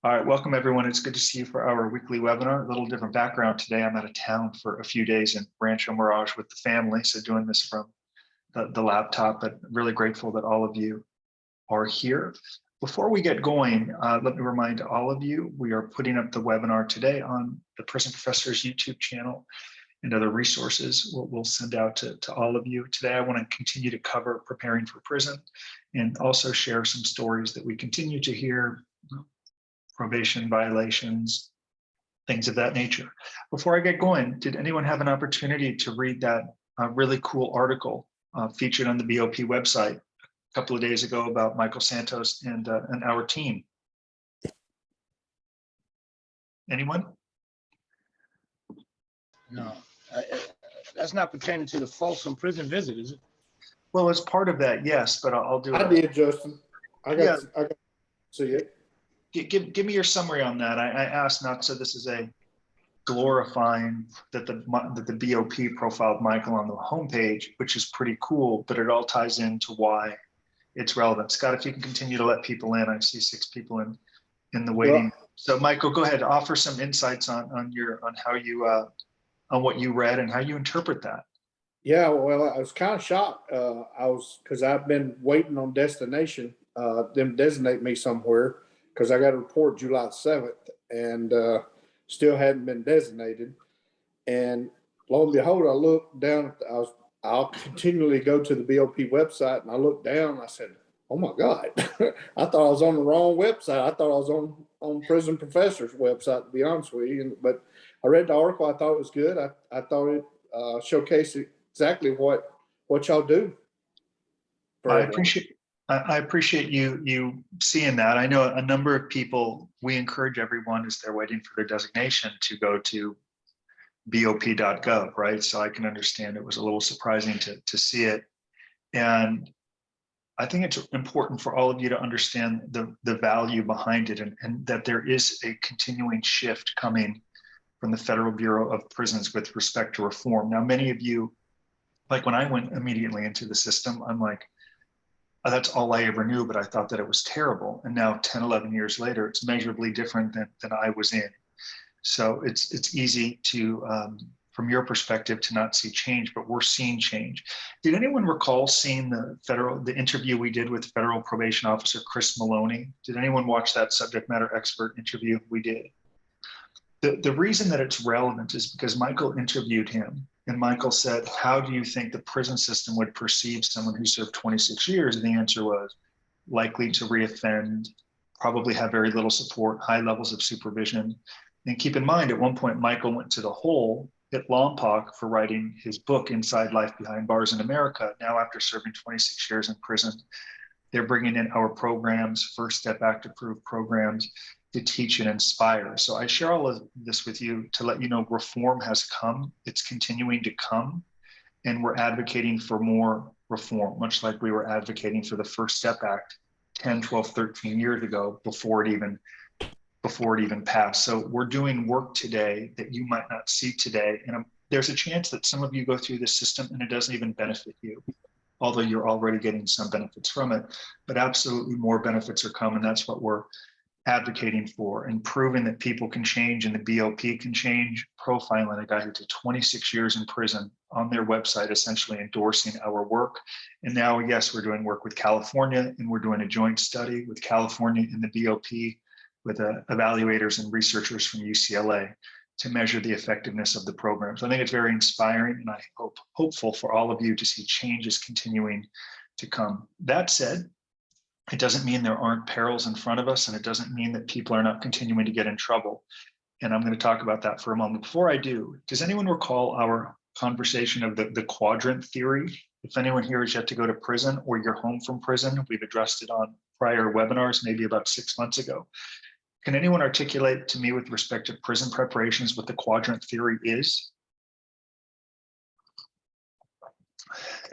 All right, welcome everyone. It's good to see you for our weekly webinar. A little different background today. I'm out of town for a few days in Rancho Mirage with the family, so doing this from the laptop, but really grateful that all of you are here. Before we get going, let me remind all of you, we are putting up the webinar today on the Prison Professor's YouTube channel and other resources we'll send out to all of you. Today, I want to continue to cover preparing for prison and also share some stories that we continue to hear, probation violations, things of that nature. Before I get going, did anyone have an opportunity to read that really cool article featured on the BOP website a couple of days ago about Michael Santos and our team? Anyone? No, that's not pertaining to the Folsom prison visit, is it? Well, it's part of that, yes, but I'll do it. I did, Justin. I got to see it. Give me your summary on that. I asked not so this is a glorifying that the BOP profiled Michael on the homepage, which is pretty cool, but it all ties into why it's relevant. Scott, if you can continue to let people in, I see 6 people in the waiting. Well, so Michael, go ahead, offer some insights on how you on what you read and how you interpret that. yeah, well, I was kind of shocked. Because I've been waiting on destination, them designate me somewhere, because I got a report July 7th and still hadn't been designated. And lo and behold, I looked down, I'll continually go to the BOP website, and I looked down and I said, oh my God, I thought I was on the wrong website. I thought I was on Prison Professor's website, to be honest with you. But I read the article. I thought it was good. I thought it showcased exactly what y'all do. I appreciate you seeing that. I know a number of people, we encourage everyone as they're waiting for their designation to go to bop.gov, right? So I can understand it was a little surprising to see it. And I think it's important for all of you to understand the value behind it, and that there is a continuing shift coming from the Federal Bureau of Prisons with respect to reform. Now, many of you, like when I went immediately into the system, I'm like, oh, that's all I ever knew, but I thought that it was terrible. And now 10, 11 years later, it's measurably different than I was in. So it's easy to, from your perspective, to not see change, but we're seeing change. Did anyone recall seeing the interview we did with Federal Probation Officer Chris Maloney? Did anyone watch that subject matter expert interview we did? The reason that it's relevant is because Michael interviewed him, and Michael said, how do you think the prison system would perceive someone who served 26 years? And the answer was likely to reoffend, probably have very little support, high levels of supervision. And keep in mind, at one point, Michael went to the hole at Lompoc for writing his book, Inside Life Behind Bars in America. Now, after serving 26 years in prison, they're bringing in our programs, First Step Act approved programs, to teach and inspire. So I share all of this with you to let you know reform has come, it's continuing to come, and we're advocating for more reform, much like we were advocating for the First Step Act 10, 12, 13 years ago before it even passed. So we're doing work today that you might not see today. And there's a chance that some of you go through this system and it doesn't even benefit you, although you're already getting some benefits from it. But absolutely more benefits are coming. That's what we're advocating for, and proving that people can change and the BOP can change. Profiling a guy who did 26 years in prison on their website, essentially endorsing our work. And now, yes, we're doing work with California, and we're doing a joint study with California and the BOP with evaluators and researchers from UCLA to measure the effectiveness of the program. So I think it's very inspiring, and I hopeful for all of you to see changes continuing to come. That said, it doesn't mean there aren't perils in front of us, and it doesn't mean that people are not continuing to get in trouble. And I'm going to talk about that for a moment. Before I do, does anyone recall our conversation of the quadrant theory? If anyone here is yet to go to prison or you're home from prison, we've addressed it on prior webinars, maybe about 6 months ago. Can anyone articulate to me with respect to prison preparations what the quadrant theory is?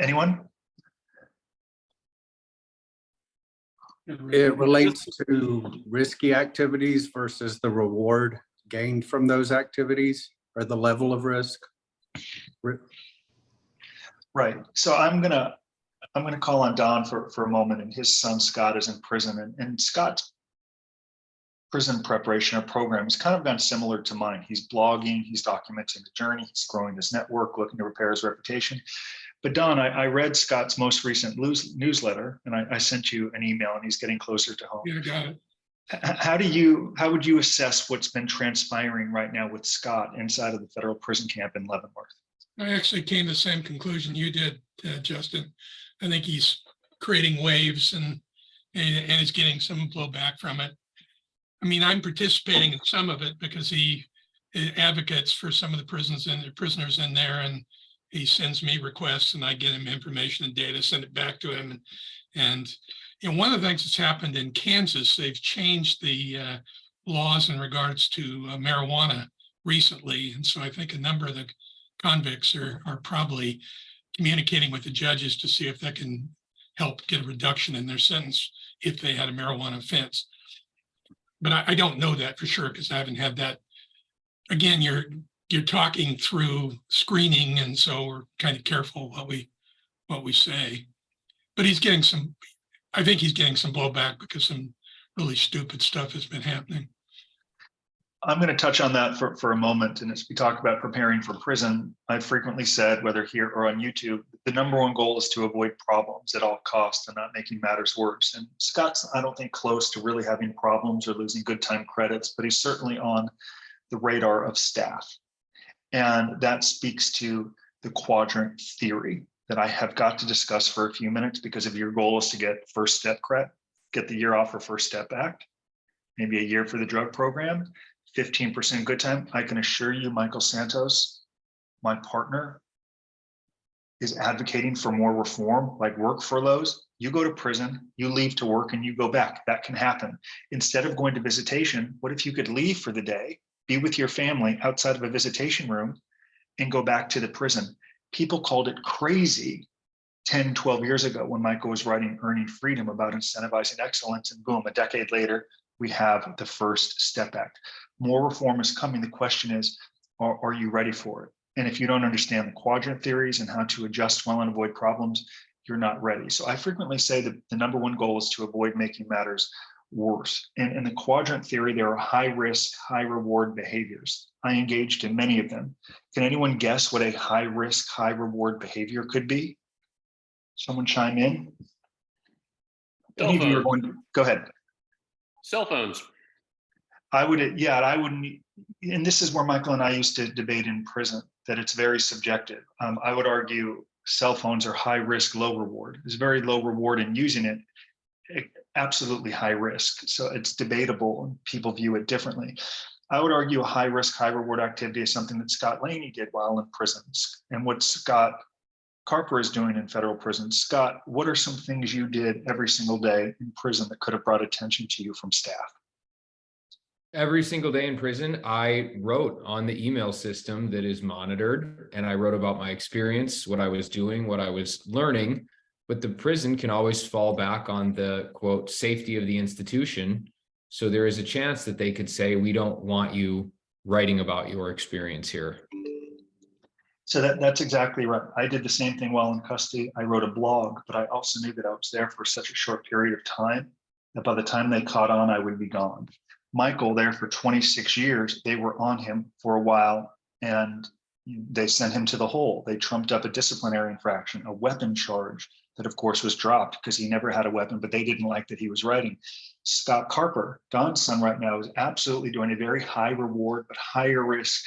Anyone? It relates to risky activities versus the reward gained from those activities, or the level of risk. Right. So I'm gonna call on Don for a moment, and his son Scott is in prison, and Scott's prison preparation or program has kind of gone similar to mine. He's blogging, he's documenting the journey, he's growing his network, looking to repair his reputation. But Don, I read Scott's most recent newsletter, and I sent you an email, and he's getting closer to home. Yeah, got it. How would you assess what's been transpiring right now with Scott inside of the federal prison camp in Leavenworth? I actually came to the same conclusion you did, Justin. I think he's creating waves and is getting some blowback from it. I mean, I'm participating in some of it because he advocates for some of the prisoners in there, and he sends me requests, and I get him information and data, send it back to him. And you know, one of the things that's happened in Kansas, they've changed the laws in regards to marijuana recently, and so I think a number of the convicts are probably communicating with the judges to see if that can help get a reduction in their sentence if they had a marijuana offense. But I don't know that for sure because I haven't had that. Again, you're talking through screening, and so we're kind of careful what we say. But he's getting some. I think he's getting some blowback because some really stupid stuff has been happening. I'm going to touch on that for a moment. And as we talk about preparing for prison, I've frequently said, whether here or on YouTube, the number one goal is to avoid problems at all costs and not making matters worse. And Scott's, I don't think, close to really having problems or losing good time credits, but he's certainly on the radar of staff. And that speaks to the quadrant theory that I have got to discuss for a few minutes, because if your goal is to get first step credit, get the year off for First Step Act, maybe a year for the drug program, 15% good time, I can assure you, Michael Santos, my partner, is advocating for more reform, like work furloughs. You go to prison, you leave to work, and you go back. That can happen. Instead of going to visitation, what if you could leave for the day, be with your family outside of a visitation room, and go back to the prison? People called it crazy 10, 12 years ago when Michael was writing Earning Freedom about incentivizing excellence, and boom, a decade later, we have the First Step Act. More reform is coming. The question is, are you ready for it? And if you don't understand the quadrant theories and how to adjust well and avoid problems, you're not ready. So I frequently say that the number one goal is to avoid making matters worse. And in the quadrant theory, there are high risk, high reward behaviors. I engaged in many of them. Can anyone guess what a high risk, high reward behavior could be? Someone chime in. Any of you are going to, go ahead. Cell phones. I wouldn't, and this is where Michael and I used to debate in prison, that it's very subjective. I would argue cell phones are high risk, low reward. There's very low reward in using it, absolutely high risk. So it's debatable and people view it differently. I would argue a high risk, high reward activity is something that Scott Laney did while in prisons, and what Scott Carper is doing in federal prison. Scott, what are some things you did every single day in prison that could have brought attention to you from staff? Every single day in prison, I wrote on the email system that is monitored, and I wrote about my experience, what I was doing, what I was learning. But the prison can always fall back on the, quote, safety of the institution. So there is a chance that they could say, we don't want you writing about your experience here. So that's exactly right. I did the same thing while in custody. I wrote a blog, but I also knew that I was there for such a short period of time that by the time they caught on, I would be gone. Michael, there for 26 years, they were on him for a while, and they sent him to the hole. They trumped up a disciplinary infraction, a weapon charge that, of course, was dropped because he never had a weapon, but they didn't like that he was writing. Scott Carper, Don's son right now, is absolutely doing a very high reward, but higher risk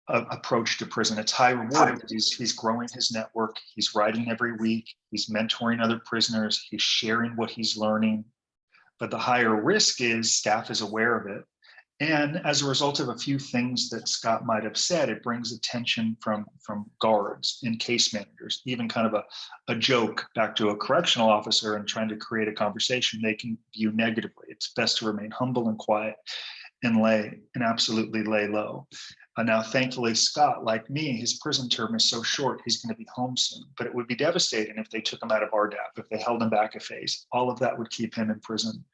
approach to prison. It's high reward because he's growing his network. He's writing every week. He's mentoring other prisoners. He's sharing what he's learning. But the higher risk is staff is aware of it. And as a result of a few things that Scott might have said, it brings attention from guards and case managers, even kind of a joke back to a correctional officer and trying to create a conversation they can view negatively. It's best to remain humble and quiet and absolutely lay low. Now, thankfully, Scott, like me, his prison term is so short, he's going to be home soon. But it would be devastating if they took him out of RDAP, if they held him back a phase. All of that would keep him in prison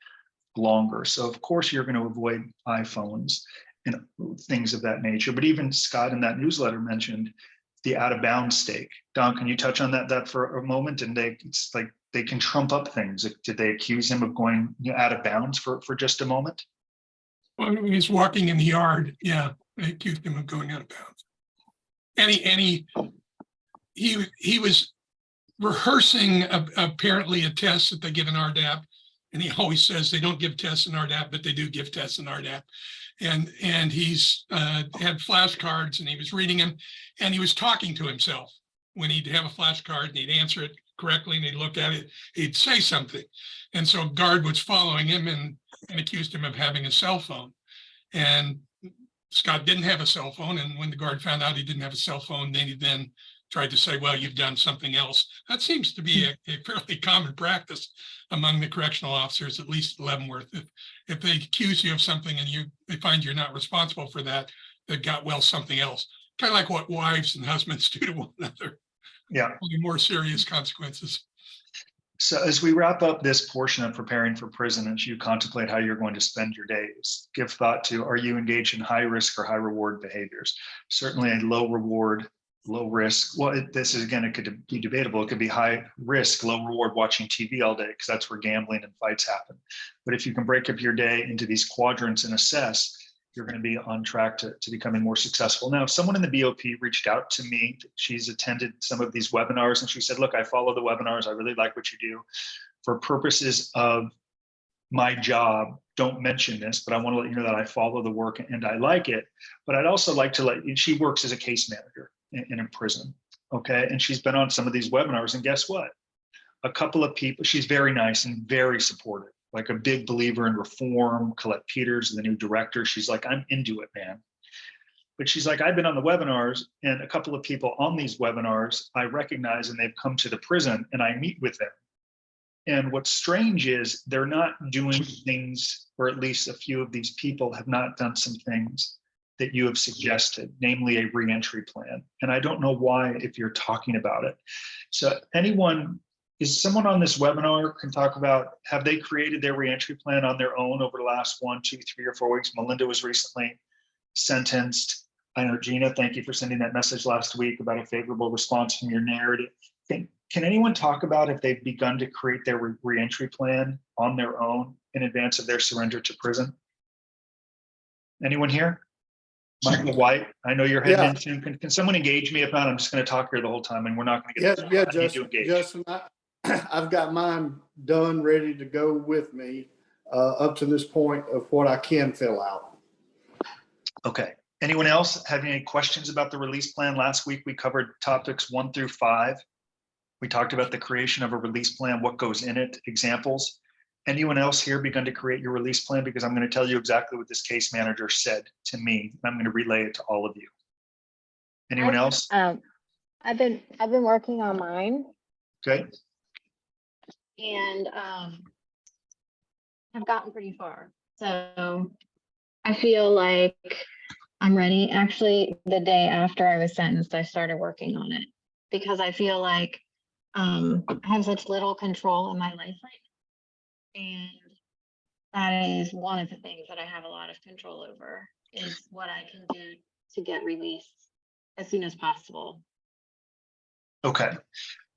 longer. So, of course, you're going to avoid iPhones and things of that nature. But even Scott in that newsletter mentioned the out of bounds stake. Don, can you touch on that for a moment? And it's like they can trump up things. Did they accuse him of going out of bounds for just a moment? When he's walking in the yard, yeah, they accused him of going out of bounds. And he was rehearsing apparently a test that they give in RDAP. And he always says they don't give tests in RDAP, but they do give tests in RDAP. And he's had flashcards and he was reading them and he was talking to himself. When he'd have a flashcard and he'd answer it correctly and he'd look at it, he'd say something. And so a guard was following him and accused him of having a cell phone. And Scott didn't have a cell phone. And when the guard found out he didn't have a cell phone, then he then tried to say, well, you've done something else. That seems to be a fairly common practice among the correctional officers, at least Leavenworth. If they accuse you of something and they find you're not responsible for that, they've got, well, something else. Kind of like what wives and husbands do to one another. Yeah. Only more serious consequences. So as we wrap up this portion of preparing for prison, as you contemplate how you're going to spend your days, give thought to, are you engaged in high risk or high reward behaviors? Certainly a low reward, low risk. Well, this is, again, it could be debatable. It could be high risk, low reward watching TV all day, because that's where gambling and fights happen. But if you can break up your day into these quadrants and assess, you're going to be on track to becoming more successful. Now, if someone in the BOP reached out to me, she's attended some of these webinars and she said, look, I follow the webinars. I really like what you do. For purposes of my job, don't mention this, but I want to let you know that I follow the work and I like it. But I'd also like to let you, she works as a case manager in a prison. Okay. And she's been on some of these webinars and guess what? A couple of people, she's very nice and very supportive. Like a big believer in reform. Colette Peters, the new director, she's like, I'm into it, man. But she's like, I've been on the webinars and a couple of people on these webinars I recognize and they've come to the prison and I meet with them. And what's strange is they're not doing things, or at least a few of these people have not done some things that you have suggested, namely a reentry plan. And I don't know why if you're talking about it. So is someone on this webinar can talk about, have they created their reentry plan on their own over the last 1, 2, 3, or 4 weeks? Melinda was recently sentenced. I know, Gina, thank you for sending that message last week about a favorable response from your narrative. Can anyone talk about if they've begun to create their reentry plan on their own in advance of their surrender to prison? Anyone here? Michael White, I know you're heading in soon. Can someone engage me? If not, I'm just going to talk here the whole time and we're not going to get Justin, I've got mine done, ready to go with me up to this point of what I can fill out. Okay. Anyone else have any questions about the release plan? Last week, we covered topics 1 through 5. We talked about the creation of a release plan, what goes in it, examples. Anyone else here begun to create your release plan? Because I'm going to tell you exactly what this case manager said to me. I'm going to relay it to all of you. Anyone else? I've been working on mine. Okay. And I've gotten pretty far. So I feel like I'm ready. Actually, the day after I was sentenced, I started working on it because I feel like I have such little control in my life right now. And that is one of the things that I have a lot of control over, is what I can do to get released as soon as possible. Okay,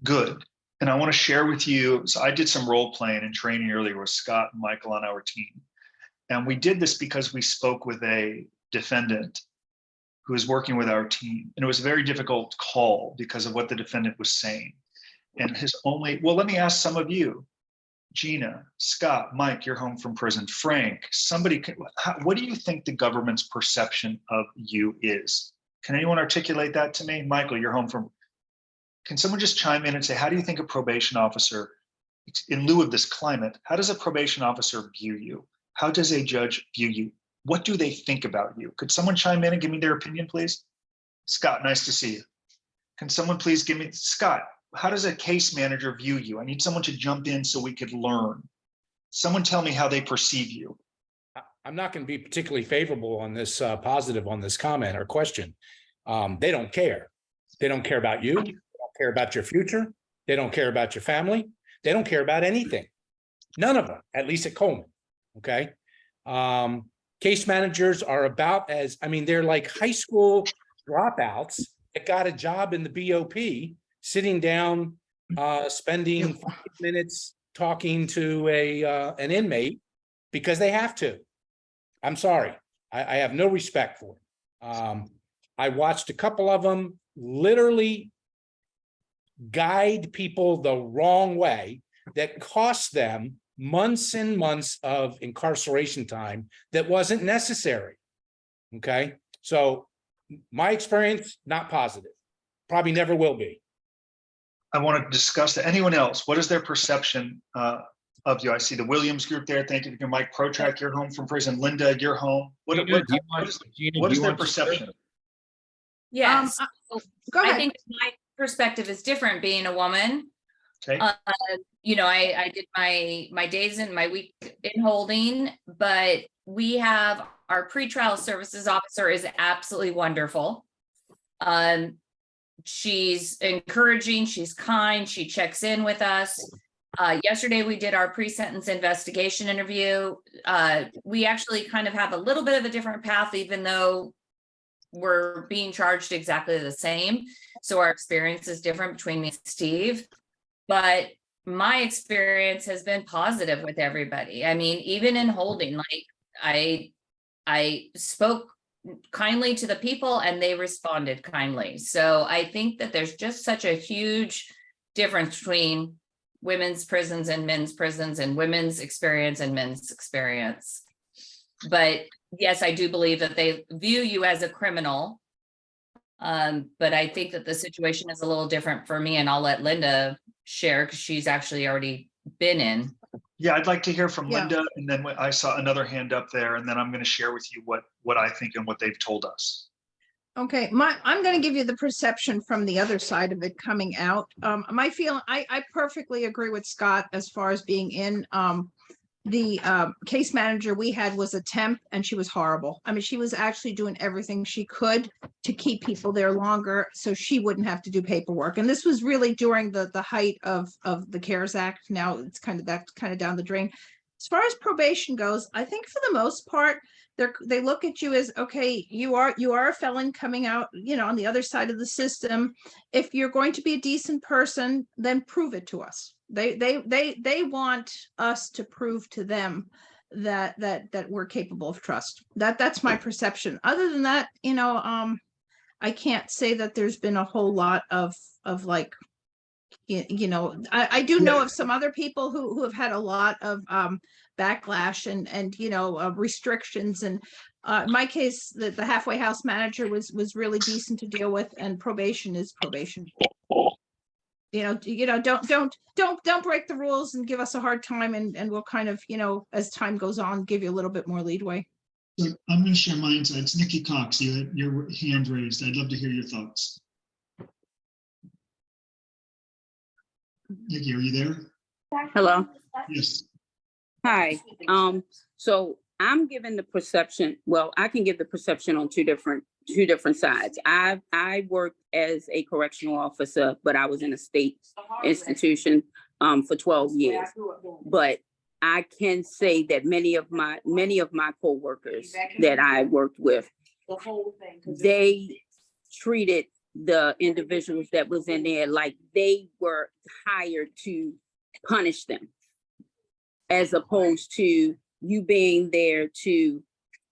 good. And I want to share with you, so I did some role playing and training earlier with Scott and Michael on our team. And we did this because we spoke with a defendant who was working with our team. And it was a very difficult call because of what the defendant was saying. And let me ask some of you, Gina, Scott, Mike, you're home from prison, Frank, what do you think the government's perception of you is? Can anyone articulate that to me? Michael, you're home from, can someone just chime in and say, how do you think a probation officer, in lieu of this climate, how does a probation officer view you? How does a judge view you? What do they think about you? Could someone chime in and give me their opinion, please? Scott, nice to see you. Can someone please give me, Scott, how does a case manager view you? I need someone to jump in so we could learn. Someone tell me how they perceive you. I'm not going to be particularly favorable on this, positive on this comment or question. They don't care. They don't care about you. They don't care about your future. They don't care about your family. They don't care about anything. None of them, at least at Coleman. Okay. Case managers are about as, they're like high school dropouts that got a job in the BOP, sitting down, spending 5 minutes talking to an inmate because they have to. I'm sorry. I have no respect for it. I watched a couple of them literally guide people the wrong way that cost them months and months of incarceration time that wasn't necessary. Okay, so my experience, not positive, probably never will be. I want to discuss that. Anyone else? What is their perception of you? I see the Williams group there. Thank you. Mike Protrack, you're home from prison. Linda, you're home. What Gina, do you what want- is, Gina, what do is you their want to share? perception? Yes. Go I ahead. think my perspective is different being a woman. Okay. You know, I did my days in my week in holding, but we have our pretrial services officer is absolutely wonderful. She's encouraging, she's kind, she checks in with us. Yesterday we did our pre-sentence investigation interview. We actually kind of have a little bit of a different path, even though we're being charged exactly the same. So our experience is different between me and Steve. But my experience has been positive with everybody. I mean, even in holding, like I spoke kindly to the people and they responded kindly. So I think that there's just such a huge difference between women's prisons and men's prisons and women's experience and men's experience. But yes, I do believe that they view you as a criminal. But I think that the situation is a little different for me, and I'll let Linda share because she's actually already been in. Yeah, I'd like to hear from Yeah. Linda, and then I saw another hand up there, and then I'm going to share with you what I think and what they've told us. Okay, I'm going to give you the perception from the other side of it coming out. My feeling, I perfectly agree with Scott as far as being in. The case manager we had was a temp and she was horrible. I mean, she was actually doing everything she could to keep people there longer so she wouldn't have to do paperwork. And this was really during the height of the CARES Act. Now it's kind of down the drain. As far as probation goes, I think for the most part, they look at you as, okay, you are a felon coming out, you know, on the other side of the system. If you're going to be a decent person, then prove it to us. They want us to prove to them that we're capable of trust. That's my perception. Other than that, you know, I can't say that there's been a whole lot of like, you know, I do know of some other people who have had a lot of backlash and you know, restrictions. And in my case, the halfway house manager was really decent to deal with, and probation is probation. You know, don't break the rules and give us a hard time, and we'll kind of, you know, as time goes on, give you a little bit more leadway. So I'm going to share mine. So it's Nikki Cox. You had your hand raised. I'd love to hear your thoughts. Nikki, are you there? Hello. Yes. Hi. So I'm given the perception, well, I can give the perception on two different sides. I worked as a correctional officer, but I was in a state institution for 12 years. But I can say that many of my coworkers that I worked with, they treated the individuals that was in there like they were hired to punish them, as opposed to you being there to,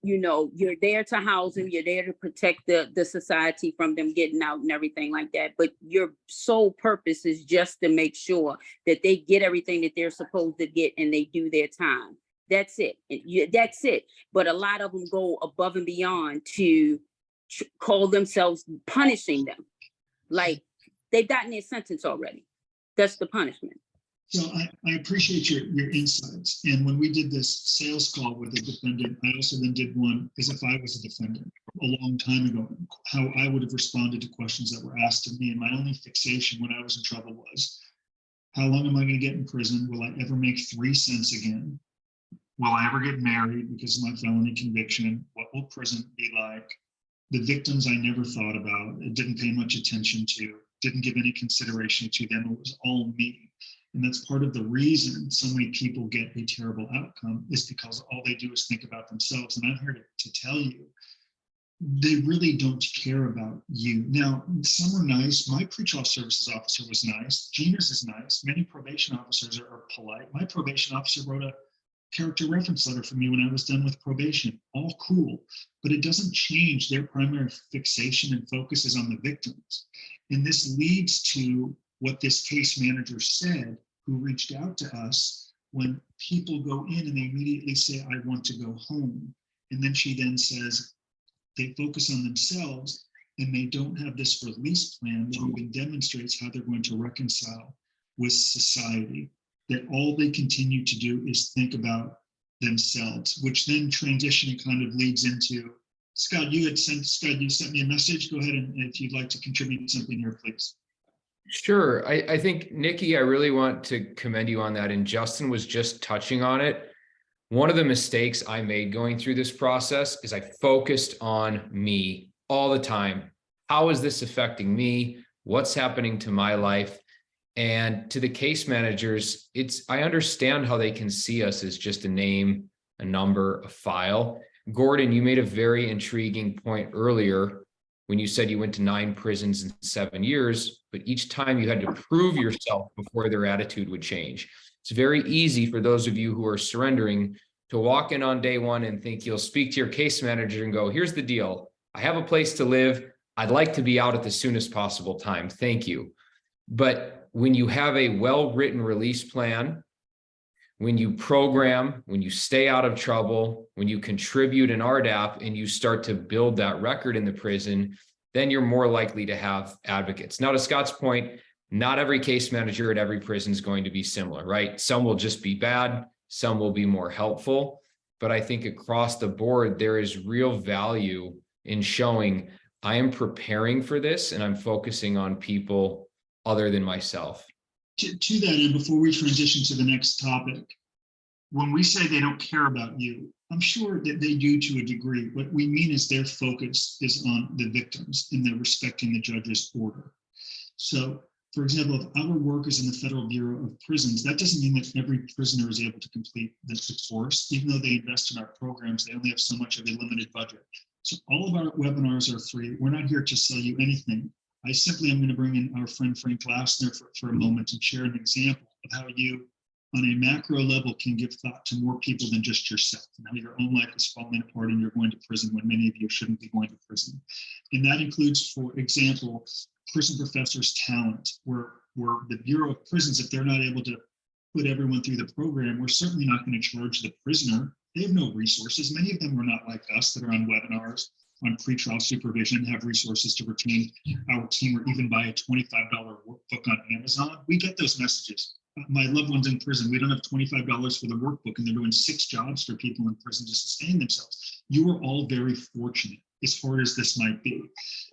you know, you're there to house them, you're there to protect the society from them getting out and everything like that. But your sole purpose is just to make sure that they get everything that they're supposed to get and they do their time. That's it. That's it. But a lot of them go above and beyond to call themselves punishing them. Like they've gotten their sentence already. That's the punishment. So I appreciate your insights. And when we did this sales call with a defendant, I also then did one as if I was a defendant a long time ago, how I would have responded to questions that were asked of me. And my only fixation when I was in trouble was, how long am I going to get in prison? Will I ever make 3 cents again? Will I ever get married because of my felony conviction? What will prison be like? The victims I never thought about, it didn't pay much attention to, didn't give any consideration to them. It was all me. And that's part of the reason so many people get a terrible outcome, is because all they do is think about themselves. And I'm here to tell you, they really don't care about you. Now, some are nice. My pretrial services officer was nice. Gina's is nice. Many probation officers are polite. My probation officer wrote character reference letter for me when I was done with probation. All cool, but it doesn't change their primary fixation and focus is on the victims. And this leads to what this case manager said, who reached out to us when people go in and they immediately say, I want to go home. And then she then says, they focus on themselves and they don't have this release plan that even demonstrates how they're going to reconcile with society. That all they continue to do is think about themselves, which then transition kind of leads into, Scott, you sent me a message. Go ahead, and if you'd like to contribute something here, please. Sure. I think, Nikki, I really want to commend you on that. And Justin was just touching on it. One of the mistakes I made going through this process is I focused on me all the time. How is this affecting me? What's happening to my life? And to the case managers, I understand how they can see us as just a name, a number, a file. Gordon, you made a very intriguing point earlier when you said you went to 9 prisons in 7 years, but each time you had to prove yourself before their attitude would change. It's very easy for those of you who are surrendering to walk in on day one and think you'll speak to your case manager and go, here's the deal. I have a place to live. I'd like to be out at the soonest possible time. Thank you. But when you have a well-written release plan, when you program, when you stay out of trouble, when you contribute an RDAP and you start to build that record in the prison, then you're more likely to have advocates. Now, to Scott's point, not every case manager at every prison is going to be similar, right? Some will just be bad, some will be more helpful. But I think across the board, there is real value in showing I am preparing for this and I'm focusing on people other than myself. To that end, before we transition to the next topic, when we say they don't care about you, I'm sure that they do to a degree. What we mean is their focus is on the victims and they're respecting the judge's order. So, for example, if our work is in the Federal Bureau of Prisons, that doesn't mean that every prisoner is able to complete the course. Even though they invest in our programs, they only have so much of a limited budget. So all of our webinars are free. We're not here to sell you anything. I simply am going to bring in our friend Frank Lassner for a moment and share an example of how you, on a macro level, can give thought to more people than just yourself. Now your own life is falling apart and you're going to prison when many of you shouldn't be going to prison. And that includes, for example, prison professors' talent, where the Bureau of Prisons, if they're not able to put everyone through the program, we're certainly not going to charge the prisoner. They have no resources. Many of them are not like us that are on webinars, on pretrial supervision, have resources to retain our team or even buy a $25 workbook on Amazon. We get those messages. My loved one's in prison. We don't have $25 for the workbook, and they're doing 6 jobs for people in prison to sustain themselves. You are all very fortunate, as hard as this might be.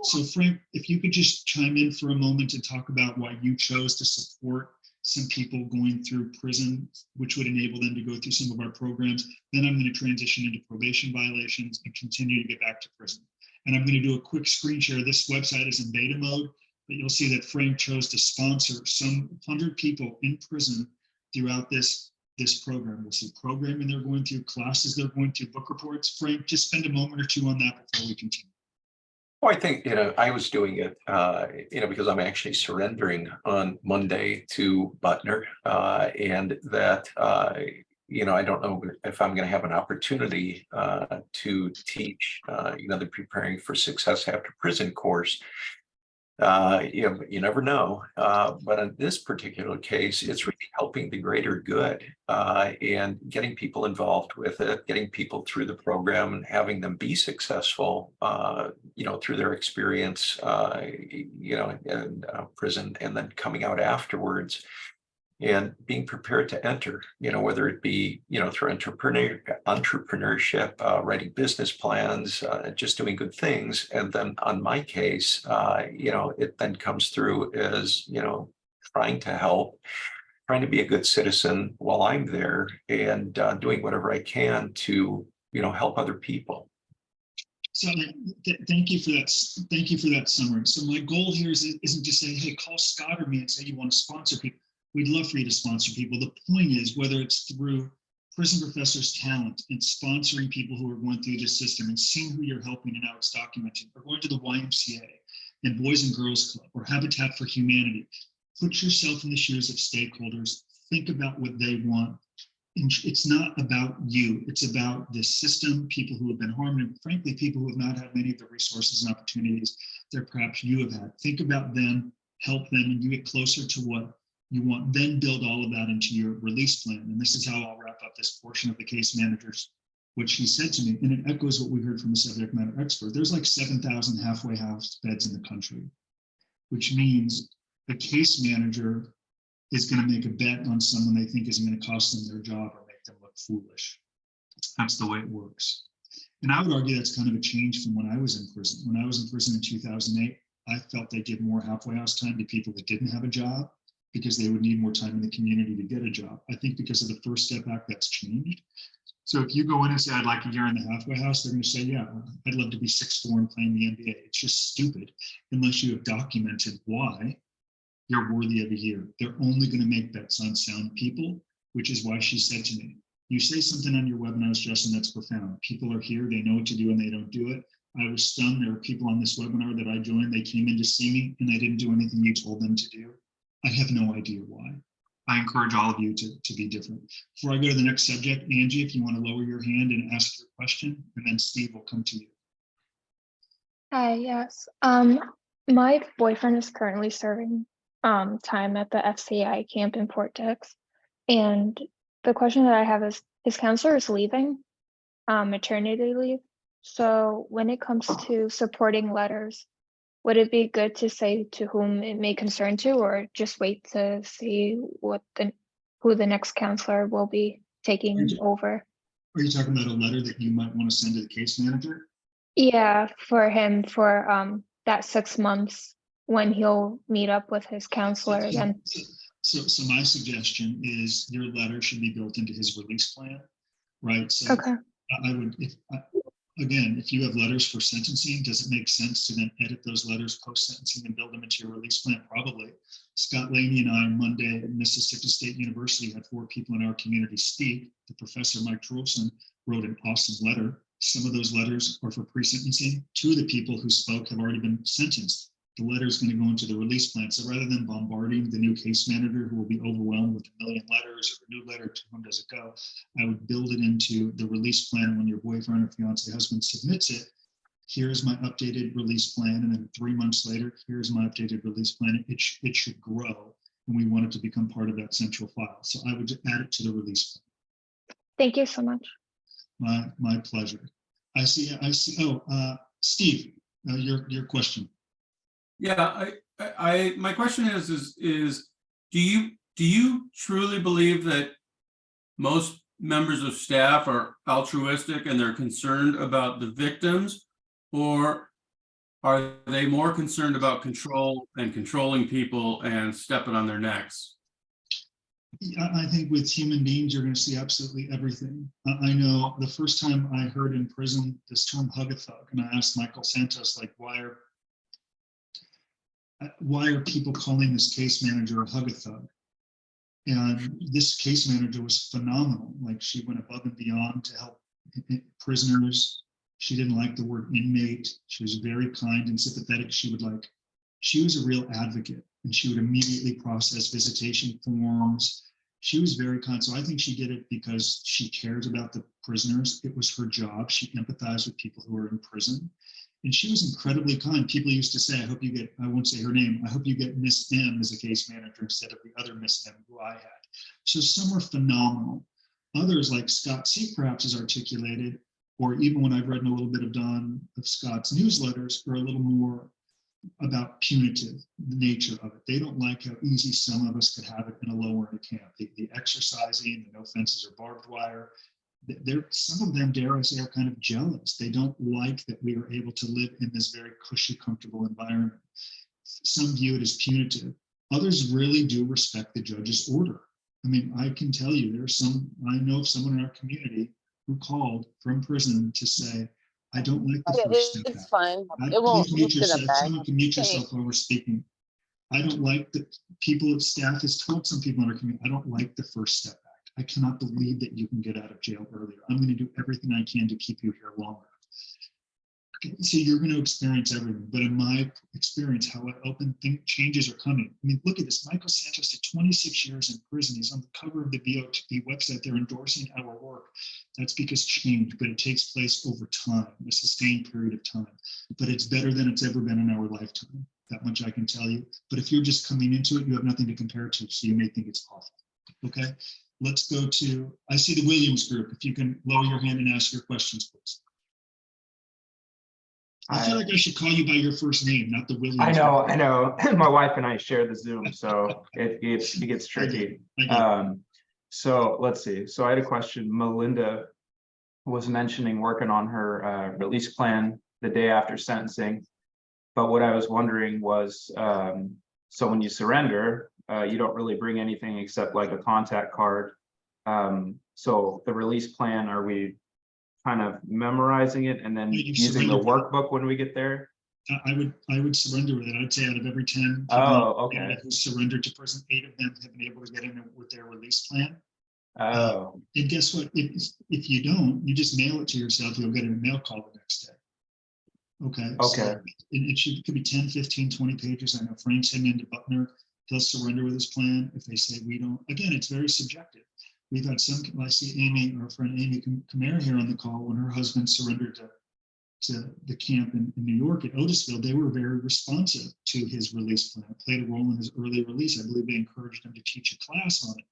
So Frank, if you could just chime in for a moment and talk about why you chose to support some people going through prison, which would enable them to go through some of our programs. Then I'm going to transition into probation violations and continue to get back to prison. And I'm going to do a quick screen share. This website is in beta mode, but you'll see that Frank chose to sponsor some 100 people in prison throughout this program. We'll see programming they're going through, classes they're going through, book reports. Frank, just spend a moment or two on that before we continue. Well, I think, I was doing it, because I'm actually surrendering on Monday to Butner, and that, I don't know if I'm going to have an opportunity to teach, the Preparing for Success After Prison course. You never know. But in this particular case, it's really helping the greater good and getting people involved with it, getting people through the program and having them be successful, through their experience, in prison and then coming out afterwards and being prepared to enter, whether it be, through entrepreneurship, writing business plans, just doing good things. And then on my case, it then comes through as, trying to help, trying to be a good citizen while I'm there and doing whatever I can to, help other people. So thank you for that. Thank you for that summary. So my goal here isn't to say, hey, call Scott or me and say you want to sponsor people. We'd love for you to sponsor people. The point is, whether it's through prison professors' talent and sponsoring people who are going through the system and seeing who you're helping and how it's documented, or going to the YMCA and Boys and Girls Club or Habitat for Humanity, put yourself in the shoes of stakeholders, think about what they want, it's not about you. It's about the system, people who have been harmed, and frankly, people who have not had many of the resources and opportunities that perhaps you have had. Think about them, help them, and you get closer to what you want. Then build all of that into your release plan. And this is how I'll wrap up this portion of the case managers, what she said to me, and it echoes what we heard from the subject matter expert. There's like 7,000 halfway house beds in the country, which means the case manager is going to make a bet on someone they think isn't going to cost them their job or make them look foolish. That's the way it works. And I would argue that's kind of a change from when I was in prison. When I was in prison in 2008, I felt they give more halfway house time to people that didn't have a job because they would need more time in the community to get a job. I think because of the First Step Act, that's changed. So if you go in and say, I'd like a year in the halfway house, they're going to say, yeah, I'd love to be 6'4" and play in the NBA. It's just stupid unless you have documented why you're worthy of a year. They're only going to make bets on sound people, which is why she said to me, you say something on your webinars, Justin, that's profound. People are here, they know what to do and they don't do it. I was stunned. There were people on this webinar that I joined, they came in to see me and they didn't do anything you told them to do. I have no idea why. I encourage all of you to be different. Before I go to the next subject, Angie, if you want to lower your hand and ask your question, and then Steve will come to you. Hi, yes. My boyfriend is currently serving time at the FCI camp in Fort Dix. And the question that I have is, his counselor is leaving maternity leave. So when it comes to supporting letters, would it be good to say to whom it may concern to, or just wait to see who the next counselor will be taking over? Are you talking about a letter that you might want to send to the case manager? Yeah, for him for that 6 months when he'll meet up with his counselor again. So my suggestion is your letter should be built into his release plan, right? So Okay. I would, if you have letters for sentencing, does it make sense to then edit those letters post-sentencing and build them into your release plan? Probably. Scott Laney and I Monday at Mississippi State University had 4 people in our community speak. The professor, Mike Trolson, wrote an awesome letter. Some of those letters are for pre-sentencing. 2 of the people who spoke have already been sentenced. The letter is going to go into the release plan. So rather than bombarding the new case manager who will be overwhelmed with 1 million letters or a new letter, to whom does it go? I would build it into the release plan when your boyfriend or fiance husband submits it. Here's my updated release plan. And then 3 months later, here's my updated release plan. It should grow. And we want it to become part of that central file. So I would add it to the release plan. Thank you so much. My pleasure. I see. Oh, Steve, your question. Yeah, my question is do you truly believe that most members of staff are altruistic and they're concerned about the victims, or are they more concerned about control and controlling people and stepping on their necks? I think with human beings, you're going to see absolutely everything. I know the first time I heard in prison this term hug a thug, and I asked Michael Santos, like, why are people calling this case manager a hug a thug? And this case manager was phenomenal. Like, she went above and beyond to help prisoners. She didn't like the word inmate. She was very kind and sympathetic. She was a real advocate, and she would immediately process visitation forms. She was very kind. So I think she did it because she cared about the prisoners. It was her job. She empathized with people who were in prison. And she was incredibly kind. People used to say, I won't say her name, I hope you get Miss M as a case manager instead of the other Miss M who I had. So some were phenomenal. Others, like Scott C. perhaps has articulated, or even when I've read a little bit of Scott's newsletters, are a little more about punitive, the nature of it. They don't like how easy some of us could have it in a lower end camp. The exercising, the no fences or barbed wire. Some of them, dare I say, are kind of jealous. They don't like that we are able to live in this very cushy, comfortable environment. Some view it as punitive. Others really do respect the judge's order. I mean, I can tell you, I know of someone in our community who called from prison to say, I don't like the first step. It's fine. It won't mute sit up yourself. there. Someone can mute yourself while we're speaking. I don't like that people at staff has told some people in our community, I don't like the First Step Act. I cannot believe that you can get out of jail earlier. I'm going to do everything I can to keep you here longer. So you're going to experience everything, but in my experience, how open changes are coming. I mean, look at this. Michael Santos did 26 years in prison. He's on the cover of the BOP website. They're endorsing our work. That's because change, but it takes place over time, a sustained period of time. But it's better than it's ever been in our lifetime. That much I can tell you. But if you're just coming into it, you have nothing to compare to, so you may think it's awful. Okay, let's go to, I see the Williams group. If you can lower your hand and ask your questions, please. I feel like I should call you by your first name, not the Williams. I know. My wife and I share the Zoom, so it gets tricky. So let's see. So I had a question. Melinda was mentioning working on her release plan the day after sentencing. But what I was wondering was, so when you surrender, you don't really bring anything except like a contact card. So the release plan, are we kind of memorizing it and then using the workbook when we get there? I would surrender with it. I'd say out of every 10 who surrendered to prison, 8 of them have been able to get in with their release plan. And guess what? If you don't, you just mail it to yourself. You'll get a mail call the next day. Okay. So it could be 10, 15, 20 pages. I know Frank's him into Butner. He'll surrender with his plan. If they say we don't, again, it's very subjective. We've had some, I see Amy, our friend Amy Kamara here on the call, when her husband surrendered to the camp in New York at Otisville, they were very responsive to his release plan. It played a role in his early release. I believe they encouraged him to teach a class on it.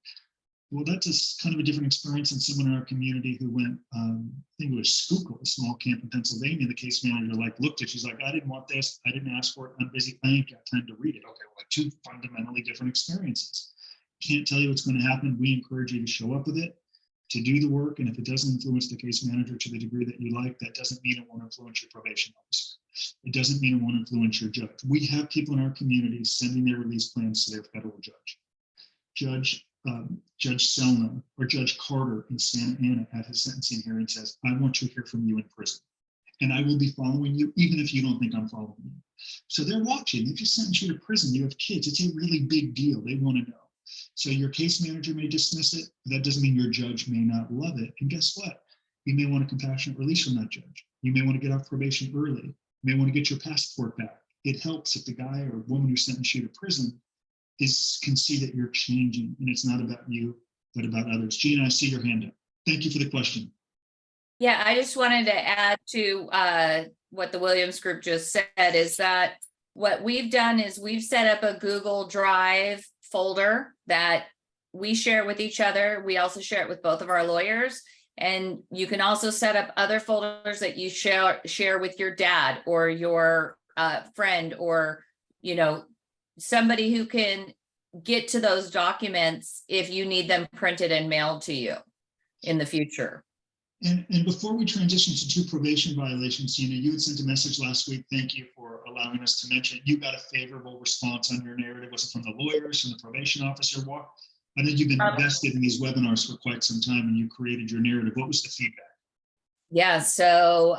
Well, that's kind of a different experience than someone in our community who went, I think it was Schuylkill, a small camp in Pennsylvania. The case manager looked at, she's like, I didn't want this. I didn't ask for it. I'm busy. I ain't got time to read it. Okay, well, 2 fundamentally different experiences. Can't tell you what's going to happen. We encourage you to show up with it, to do the work. And if it doesn't influence the case manager to the degree that you like, that doesn't mean it won't influence your probation officer. It doesn't mean it won't influence your judge. We have people in our community sending their release plans to their federal judge. Judge Selma or Judge Carter in Santa Ana at his sentencing hearing says, I want to hear from you in prison. And I will be following you, even if you don't think I'm following you. So they're watching. They just sent you to prison. You have kids. It's a really big deal. They want to know. So your case manager may dismiss it. But that doesn't mean your judge may not love it. And guess what? You may want a compassionate release from that judge. You may want to get off probation early. You may want to get your passport back. It helps if the guy or woman who sentenced you to prison can see that you're changing, and it's not about you, but about others. Gina, I see your hand up. Thank you for the question. Yeah, I just wanted to add to what the Williams group just said, is that what we've done is we've set up a Google Drive folder that we share with each other. We also share it with both of our lawyers. And you can also set up other folders that you share with your dad or your friend, or, somebody who can get to those documents if you need them printed and mailed to you in the future. And before we transition to 2 probation violations, you had sent a message last week. Thank you for allowing us to mention it. You got a favorable response on your narrative. Was it from the lawyers, from the probation officer? What? I think you've been invested in these webinars for quite some time, and you created your narrative. What was the feedback? Yeah, so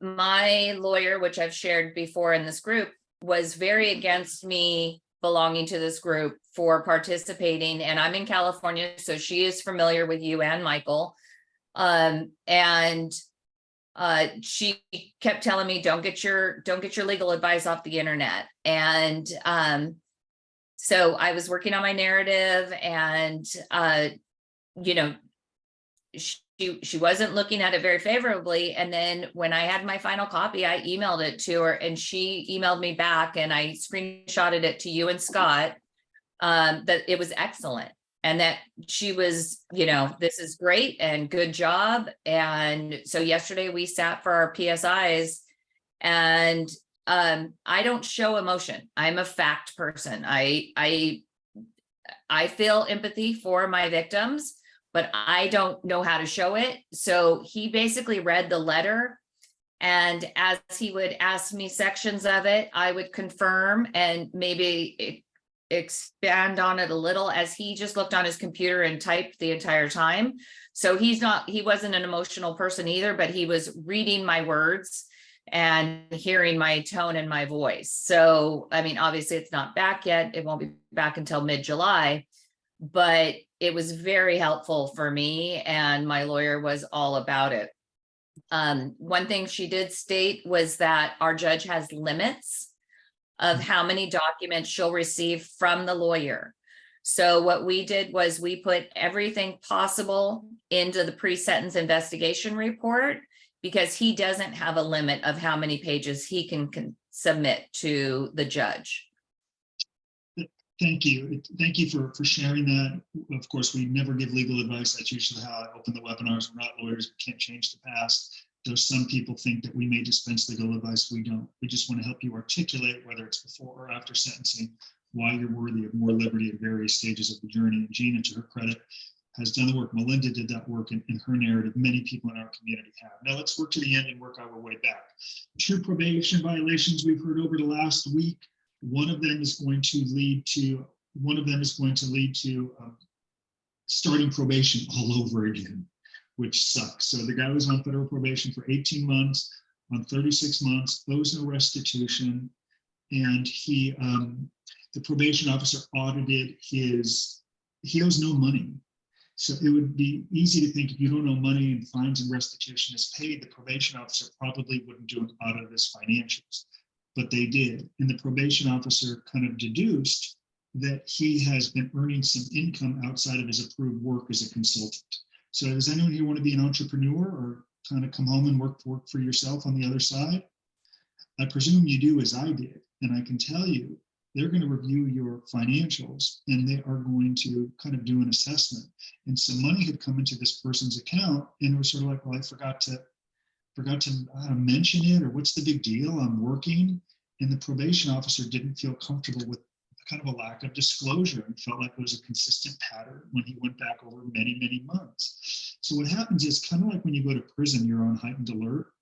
my lawyer, which I've shared before in this group, was very against me belonging to this group for participating. And I'm in California, so she is familiar with you and Michael. She kept telling me, don't get your legal advice off the internet. And so I was working on my narrative, and she wasn't looking at it very favorably. And then when I had my final copy, I emailed it to her, and she emailed me back, and I screenshotted it to you and Scott, that it was excellent. And that she was, this is great and good job. And so yesterday we sat for our PSIs, and I don't show emotion. I'm a fact person. I feel empathy for my victims, but I don't know how to show it. So he basically read the letter, and as he would ask me sections of it, I would confirm and maybe expand on it a little, as he just looked on his computer and typed the entire time. So he wasn't an emotional person either, but he was reading my words and hearing my tone and my voice. So, I mean, obviously it's not back yet. It won't be back until mid-July, but it was very helpful for me, and my lawyer was all about it. One thing she did state was that our judge has limits of how many documents she'll receive from the lawyer. So what we did was we put everything possible into the pre-sentence investigation report because he doesn't have a limit of how many pages he can submit to the judge. Thank you. Thank you for sharing that. Of course, we never give legal advice. That's usually how I open the webinars. We're not lawyers. We can't change the past. Though some people think that we may dispense legal advice. We don't. We just want to help you articulate, whether it's before or after sentencing, why you're worthy of more liberty at various stages of the journey. And Gina, to her credit, has done the work. Melinda did that work in her narrative. Many people in our community have. Now let's work to the end and work our way back. True probation violations we've heard over the last week. One of them is going to lead to starting probation all over again, which sucks. So the guy was on federal probation for 18 months, on 36 months, owes no restitution, and the probation officer audited he owes no money. So it would be easy to think if you don't owe money and fines and restitution is paid, the probation officer probably wouldn't do an audit of his financials. But they did. And the probation officer kind of deduced that he has been earning some income outside of his approved work as a consultant. So does anyone here want to be an entrepreneur or kind of come home and work for yourself on the other side? I presume you do, as I did. And I can tell you, they're going to review your financials and they are going to kind of do an assessment. And some money had come into this person's account and it was sort of like, well, I forgot to mention it, or what's the big deal? I'm working. And the probation officer didn't feel comfortable with kind of a lack of disclosure and felt like it was a consistent pattern when he went back over many, many months. So what happens is kind of like when you go to prison, you're on heightened alert.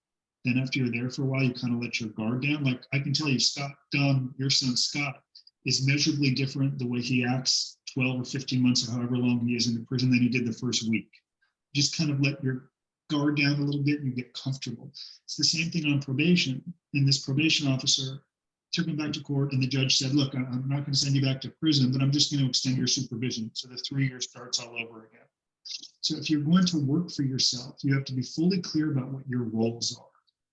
Then after you're there for a while, you kind of let your guard down. Like I can tell you, Scott Dunn, your son Scott, is measurably different the way he acts 12 or 15 months or however long he is in the prison than he did the first week. Just kind of let your guard down a little bit and you get comfortable. It's the same thing on probation. And this probation officer took him back to court and the judge said, look, I'm not going to send you back to prison, but I'm just going to extend your supervision. So the 3 years starts all over again. So if you're going to work for yourself, you have to be fully clear about what your roles are,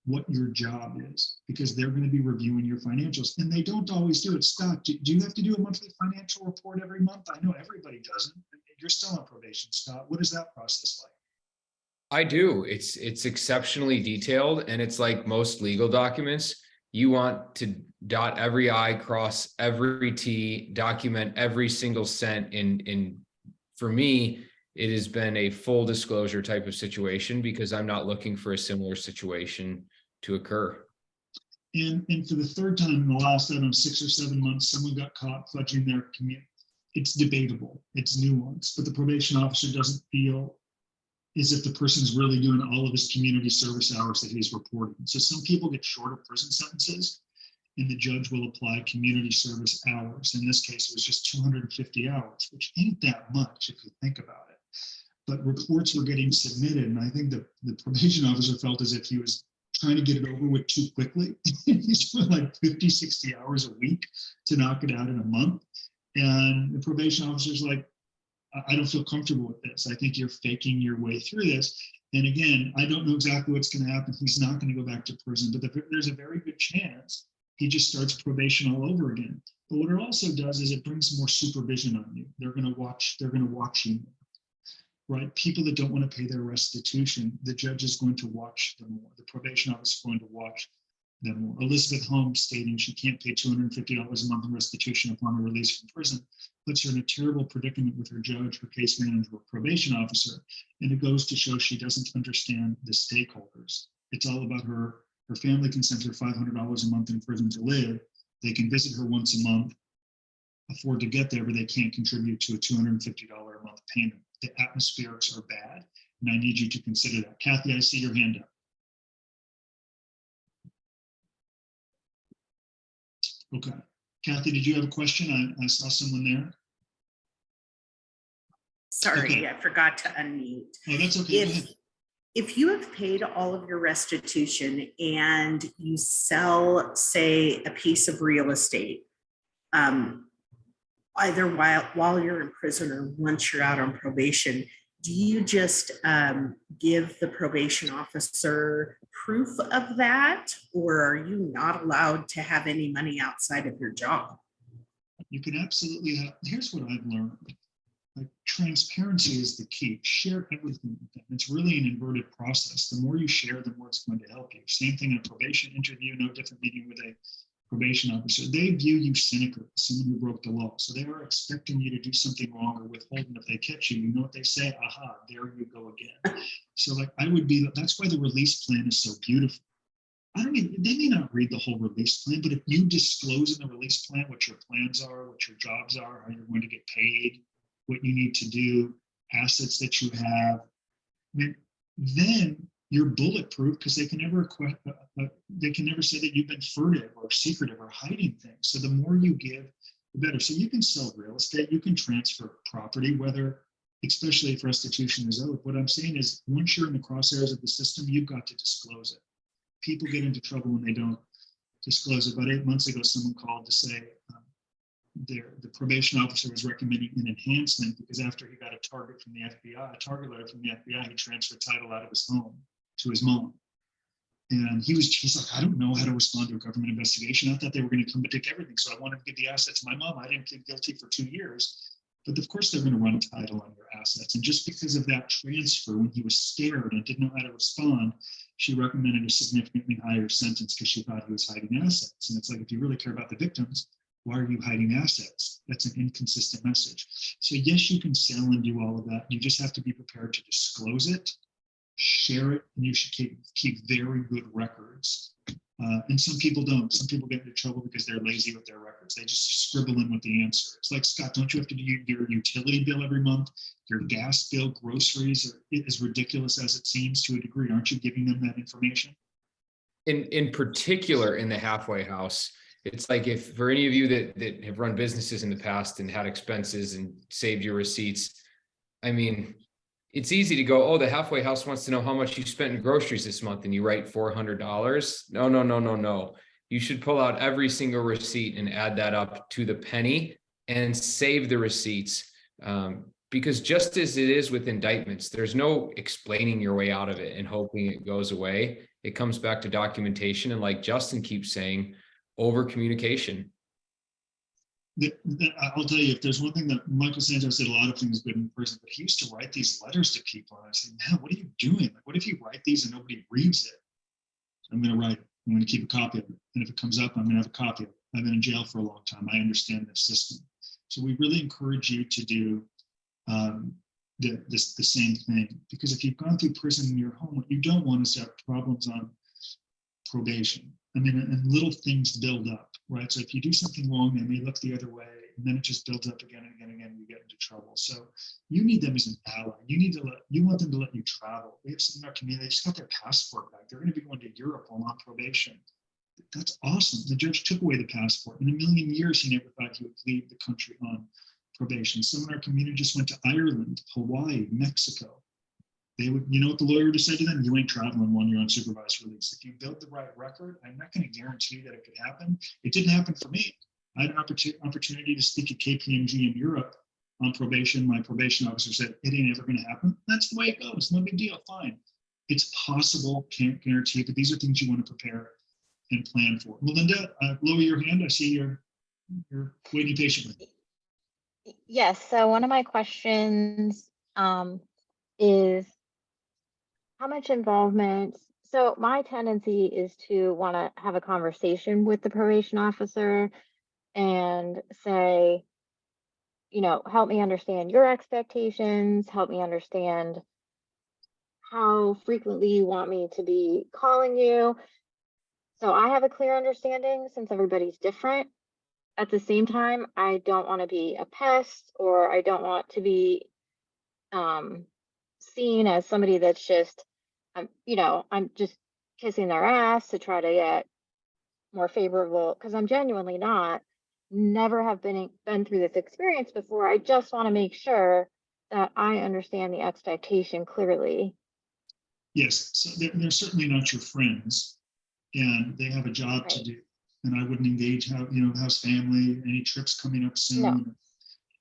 what your job is, because they're going to be reviewing your financials and they don't always do it. Scott, do you have to do a monthly financial report every month? I know everybody doesn't. You're still on probation, Scott. What is that process like? I do. It's exceptionally detailed, and it's like most legal documents. You want to dot every I, cross every T, document every single cent. In for me, it has been a full disclosure type of situation because I'm not looking for a similar situation to occur. And for the third time in the last, 6 or 7 months, someone got caught fudging their commute. It's debatable, it's nuanced, but the probation officer doesn't feel as if the person's really doing all of his community service hours that he's reporting. So some people get shorter prison sentences and the judge will apply community service hours. In this case, it was just 250 hours, which ain't that much if you think about it. But reports were getting submitted, and I think the probation officer felt as if he was trying to get it over with too quickly. He's doing like 50, 60 hours a week to knock it out in a month. And the probation officer's like, I don't feel comfortable with this. I think you're faking your way through this. And again, I don't know exactly what's going to happen. He's not going to go back to prison, but there's a very good chance he just starts probation all over again. But what it also does is it brings more supervision on you. They're going to watch you, right? People that don't want to pay their restitution, the judge is going to watch them more. The probation officer is going to watch them more. Elizabeth Holmes stating she can't pay $250 a month in restitution upon her release from prison puts her in a terrible predicament with her judge, her case manager, or probation officer. And it goes to show she doesn't understand the stakeholders. It's all about her family can send her $500 a month in prison to live. They can visit her once a month, afford to get there, but they can't contribute to a $250 a month payment. The atmospherics are bad, and I need you to consider that. Kathy, I see your hand up. Okay. Kathy, did you have a question? I saw someone there. Sorry, Okay. I forgot to unmute. Oh, that's okay. Go ahead. If you have paid all of your restitution and you sell, say, a piece of real estate, either while you're in prison or once you're out on probation, do you just give the probation officer proof of that? Or are you not allowed to have any money outside of your job? You can absolutely have, here's what I've learned. Like, transparency is the key. Share everything with them. It's really an inverted process. The more you share, the more it's going to help you. Same thing in a probation interview, no different meeting with a probation officer. They view you cynically, someone who broke the law. So they are expecting you to do something wrong or withholding. If they catch you, you know what they say? Aha, there you go again. So like I would be, that's why the release plan is so beautiful. I don't mean, they may not read the whole release plan, but if you disclose in the release plan what your plans are, what your jobs are, how you're going to get paid, what you need to do, assets that you have, I mean, then you're bulletproof because they can never say that you've been furtive or secretive or hiding things. So the more you give, the better. So you can sell real estate, you can transfer property, whether, especially if restitution is owed. What I'm saying is, once you're in the crosshairs of the system, you've got to disclose it. People get into trouble when they don't disclose it. About 8 months ago, someone called to say the probation officer was recommending an enhancement because after he got a target letter from the FBI, he transferred title out of his home to his mom. And he's like, I don't know how to respond to a government investigation. I thought they were going to come and take everything. So I wanted to give the assets to my mom. I didn't plead guilty for 2 years. But of course, they're going to run a title on your assets. And just because of that transfer, when he was scared and didn't know how to respond, she recommended a significantly higher sentence because she thought he was hiding assets. And it's like, if you really care about the victims, why are you hiding assets? That's an inconsistent message. So yes, you can sell and do all of that. You just have to be prepared to disclose it, share it, and you should keep very good records. And some people don't. Some people get into trouble because they're lazy with their records. They just scribble in with the answer. It's like, Scott, don't you have to do your utility bill every month? Your gas bill, groceries, are as ridiculous as it seems to a degree. Aren't you giving them that information? In particular, in the halfway house, it's like, if for any of you that have run businesses in the past and had expenses and saved your receipts, I mean, it's easy to go, oh, the halfway house wants to know how much you spent in groceries this month, and you write $400. No. You should pull out every single receipt and add that up to the penny and save the receipts. Because just as it is with indictments, there's no explaining your way out of it and hoping it goes away. It comes back to documentation. And like Justin keeps saying, over communication. I'll tell you, if there's one thing that Michael Santos did a lot of things good in prison, but he used to write these letters to people. And I said, man, what are you doing? Like, what if you write these and nobody reads it? I'm going to write it. I'm going to keep a copy of it. And if it comes up, I'm going to have a copy of it. I've been in jail for a long time. I understand this system. So we really encourage you to do the same thing, because if you've gone through prison in your home, what you don't want is to have problems on probation. I mean, and little things build up, right? So if you do something wrong, they may look the other way, and then it just builds up again and again and again, you get into trouble. So you need them as an ally. You want them to let you travel. We have some in our community, they just got their passport back. They're going to be going to Europe while on probation. That's awesome. The judge took away the passport. In a million years, he never thought he would leave the country on probation. Some in our community just went to Ireland, Hawaii, Mexico. They would, you know what the lawyer would have said to them? You ain't traveling when you're on supervised release. If you build the right record, I'm not going to guarantee that it could happen. It didn't happen for me. I had an opportunity to speak at KPMG in Europe on probation. My probation officer said, it ain't ever going to happen. That's the way it goes. No big deal. Fine. It's possible. Can't guarantee it, but these are things you want to prepare and plan for. Melinda, lower your hand. I see you're waiting patiently. Yes, so one of my questions is how much involvement, so my tendency is to want to have a conversation with the probation officer and say, you know, help me understand your expectations, help me understand how frequently you want me to be calling you. So I have a clear understanding since everybody's different. At the same time, I don't want to be a pest, or I don't want to be seen as somebody that's just, I'm just kissing their ass to try to get more favorable, because I'm genuinely not. Never have been through this experience before. I just want to make sure that I understand the expectation clearly. Yes, so they're certainly not your friends, and they have a job to do. And I wouldn't engage how's family, any trips coming up soon,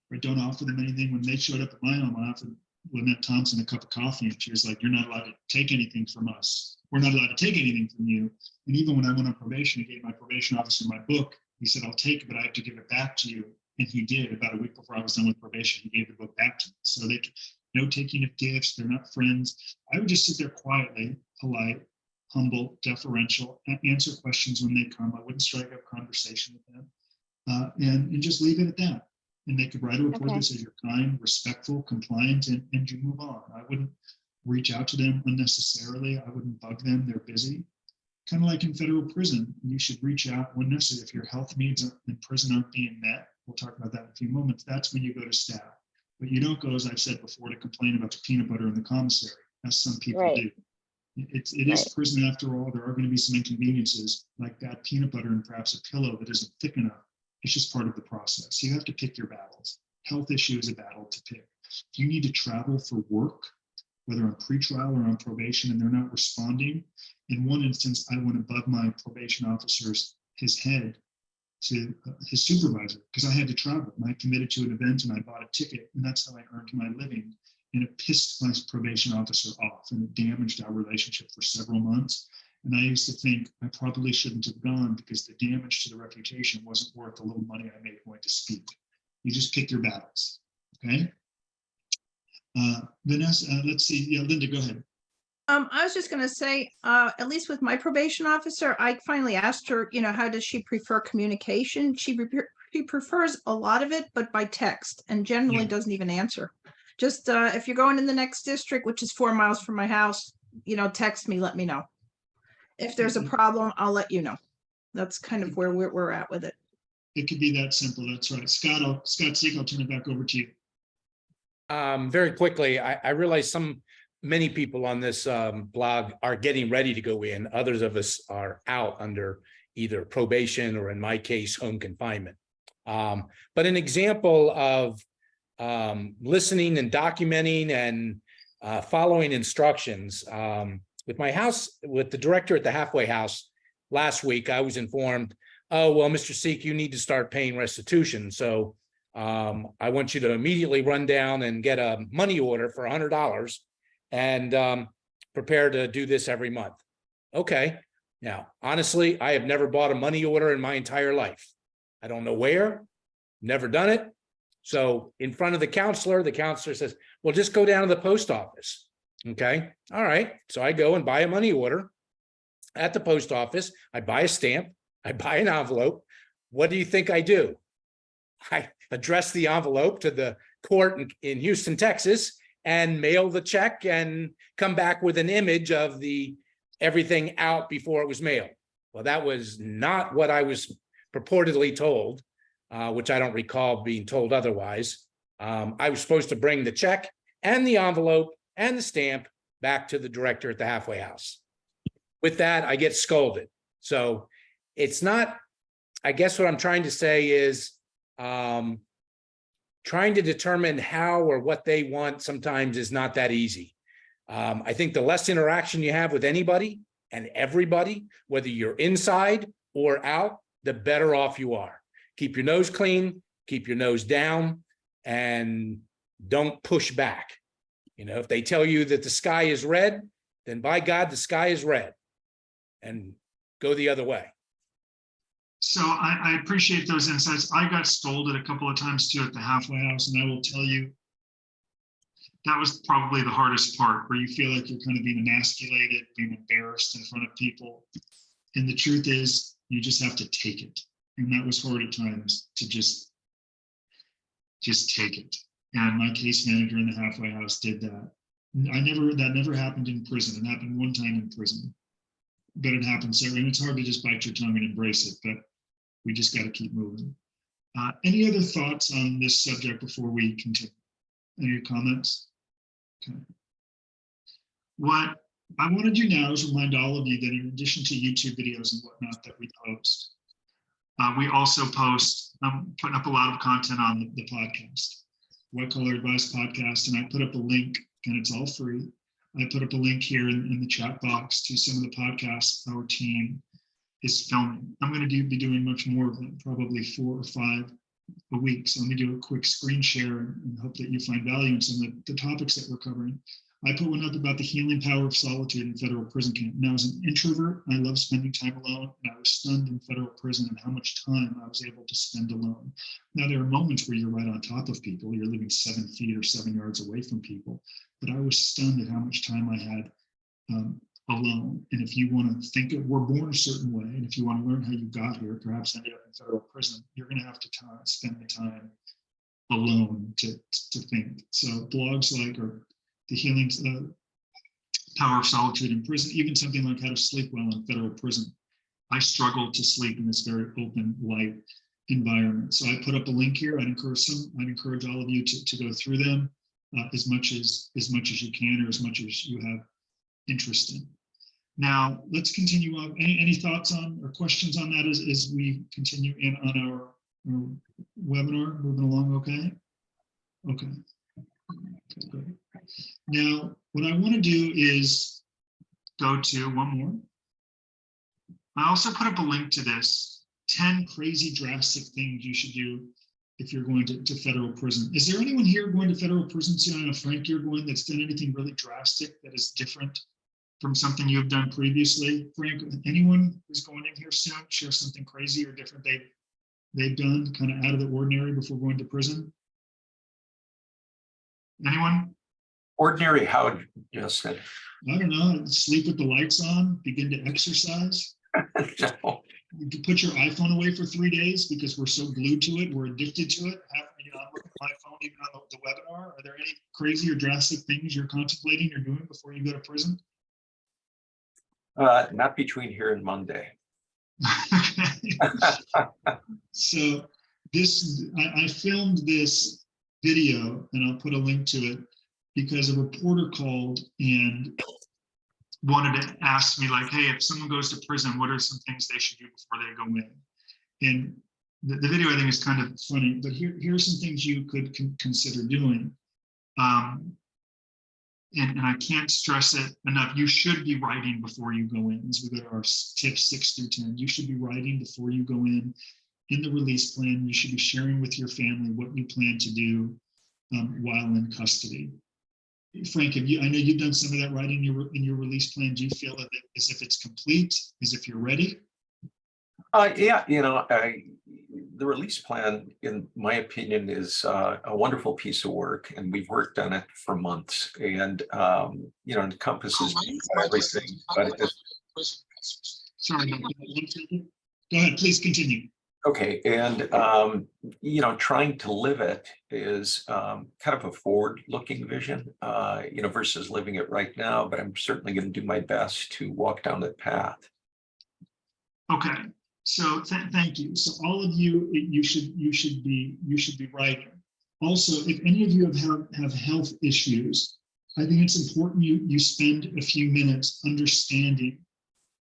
or don't offer them anything. When they showed up at my home, I offered Lynette Thompson a cup of coffee, and she was like, "You're not allowed to take anything from us. We're not allowed to take anything from you." And even when I went on probation, I gave my probation officer my book. He said, "I'll take it, but I have to give it back to you." And he did. About a week before I was done with probation, he gave the book back to me. So they no taking of gifts. They're not friends. I would just sit there quietly, polite, humble, deferential, answer questions when they come. I wouldn't strike up conversation with them, and just leave it at that. And they could write a report that says you're kind, respectful, compliant, and you move on. I wouldn't reach out to them unnecessarily. I wouldn't bug them. They're busy. Kind of like in federal prison, you should reach out when necessary. If your health needs in prison aren't being met, we'll talk about that in a few moments. That's when you go to staff. But you don't go, as I've said before, to complain about the peanut butter in the commissary, as some people do. It is prison after all. There are going to be some inconveniences, like bad peanut butter and perhaps a pillow that isn't thick enough. It's just part of the process. You have to pick your battles. Health issue is a battle to pick. If you need to travel for work, whether on pretrial or on probation, and they're not responding. In one instance, I went above my probation officer's his head to his supervisor because I had to travel. And I committed to an event and I bought a ticket, and that's how I earned my living. And it pissed my probation officer off, and it damaged our relationship for several months. And I used to think I probably shouldn't have gone because the damage to the reputation wasn't worth the little money I made going to speak. You just pick your battles, okay? Vanessa, let's see. Yeah, Linda, go ahead. I was just going to say, at least with my probation officer, I finally asked her, how does she prefer communication? She prefers a lot of it, but by text, and generally doesn't even answer. Just if you're going in the next district, which is 4 miles from my house, text me, let me know. If there's a problem, I'll let you know. That's kind of where we're at with it. It could be that simple. That's right. Scott Sieg, I'll turn it back over to you. Very quickly, I realize many people on this blog are getting ready to go in. Others of us are out under either probation or, in my case, home confinement. But an example of listening and documenting and following instructions. With the director at the halfway house last week, I was informed, "Oh, well, Mr. Seek, you need to start paying restitution. So I want you to immediately run down and get a money order for $100 and prepare to do this every month." Okay. Now, honestly, I have never bought a money order in my entire life. I don't know where, never done it. So in front of the counselor says, "Well, just go down to the post office." Okay. All right. So I go and buy a money order at the post office. I buy a stamp. I buy an envelope. What do you think I do? I address the envelope to the court in Houston, Texas, and mail the check and come back with an image of everything out before it was mailed. Well, that was not what I was purportedly told, which I don't recall being told otherwise. I was supposed to bring the check and the envelope and the stamp back to the director at the halfway house. With that, I get scolded. So it's not, I guess what I'm trying to say is trying to determine how or what they want sometimes is not that easy. I think the less interaction you have with anybody and everybody, whether you're inside or out, the better off you are. Keep your nose clean, keep your nose down, and don't push back. If they tell you that the sky is red, then by God, the sky is red, and go the other way. So I appreciate those insights. I got scolded a couple of times too at the halfway house, and I will tell you, that was probably the hardest part, where you feel like you're kind of being emasculated, being embarrassed in front of people. And the truth is, you just have to take it. And that was hard at times, to just take it. And my case manager in the halfway house did that. That never happened in prison. It happened one time in prison, but it happens. And it's hard to just bite your tongue and embrace it, but we just got to keep moving. Any other thoughts on this subject before we continue? Any comments? Okay. What I want to do now is remind all of you that in addition to YouTube videos and whatnot that we post, we also post, putting up a lot of content on the podcast, White Collar Advice Podcast, and I put up a link, and it's all free. I put up a link here in the chat box to some of the podcasts our team is filming. I'm going to be doing much more of them, probably 4 or 5 a week. So let me do a quick screen share and hope that you find value in some of the topics that we're covering. I put one up about the healing power of solitude in federal prison camp. Now, as an introvert, I love spending time alone, and I was stunned in federal prison at how much time I was able to spend alone. Now, there are moments where you're right on top of people. You're living 7 feet or 7 yards away from people, but I was stunned at how much time I had alone. And if you want to think we're born a certain way, and if you want to learn how you got here, perhaps ended up in federal prison, you're going to have to spend the time alone to think. So blogs like, or the healing power of solitude in prison, even something like how to sleep well in federal prison. I struggle to sleep in this very open, light environment. So I put up a link here. I'd encourage all of you to go through them as much as you can, or as much as you have interest in. Now, let's continue on. Any thoughts on or questions on that as we continue in on our webinar? Moving along, okay? Okay. Okay, good. Now, what I want to do is go to one more. I also put up a link to this, 10 crazy drastic things you should do if you're going to federal prison. Is there anyone here going to federal prison soon? I know, Frank, you're going, that's done anything really drastic that is different from something you've done previously? Frank, anyone who's going in here soon share something crazy or different they've done, kind of out of the ordinary before going to prison? Anyone? Ordinary how, Justin? I don't know, sleep with the lights on, begin to exercise. No. You can put your iPhone away for 3 days because we're so glued to it, we're addicted to it. I'm looking at my phone even on the webinar. Are there any crazy or drastic things you're contemplating or doing before you go to prison? Not between here and Monday. So I filmed this video, and I'll put a link to it, because a reporter called and wanted to ask me, like, hey, if someone goes to prison, what are some things they should do before they go in? And the video, I think, is kind of funny, but here's some things you could consider doing. And I can't stress it enough. You should be writing before you go in. As we go to our tips 6 through 10, you should be writing before you go in. In the release plan, you should be sharing with your family what you plan to do while in custody. Frank, I know you've done some of that writing in your release plan. Do you feel that as if it's complete, as if you're ready? Yeah, the release plan, in my opinion, is a wonderful piece of work, and we've worked on it for months, and encompasses everything. But it just... Sorry, go ahead, please continue. Okay, and trying to live it is kind of a forward-looking vision, versus living it right now. But I'm certainly going to do my best to walk down that path. Okay, so thank you. So all of you, you should be writing. Also, if any of you have health issues, I think it's important you spend a few minutes understanding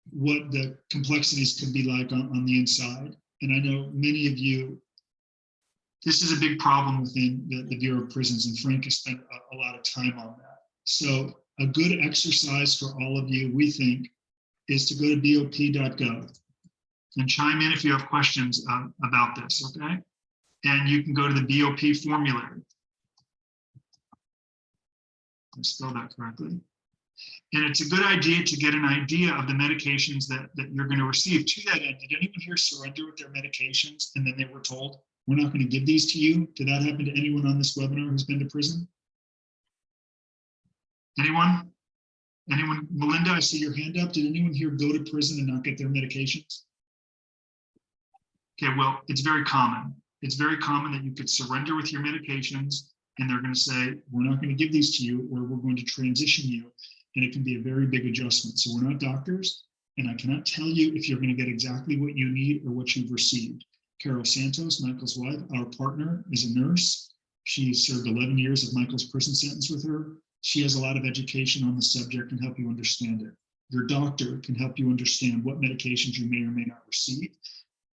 what the complexities could be like on the inside. And I know many of you, this is a big problem within the Bureau of Prisons, and Frank has spent a lot of time on that. So a good exercise for all of you, we think, is to go to bop.gov and chime in if you have questions about this, okay? And you can go to the BOP formulary. I spelled that correctly. And it's a good idea to get an idea of the medications that you're going to receive. To that end, did anyone here surrender with their medications and then they were told, we're not going to give these to you? Did that happen to anyone on this webinar who's been to prison? Anyone? Anyone? Melinda, I see your hand up. Did anyone here go to prison and not get their medications? Okay, well, it's very common. It's very common that you could surrender with your medications and they're going to say, we're not going to give these to you, or we're going to transition you. And it can be a very big adjustment. So we're not doctors, and I cannot tell you if you're going to get exactly what you need or what you've received. Carol Santos, Michael's wife, our partner, is a nurse. She served 11 years of Michael's prison sentence with her. She has a lot of education on the subject and help you understand it. Your doctor can help you understand what medications you may or may not receive,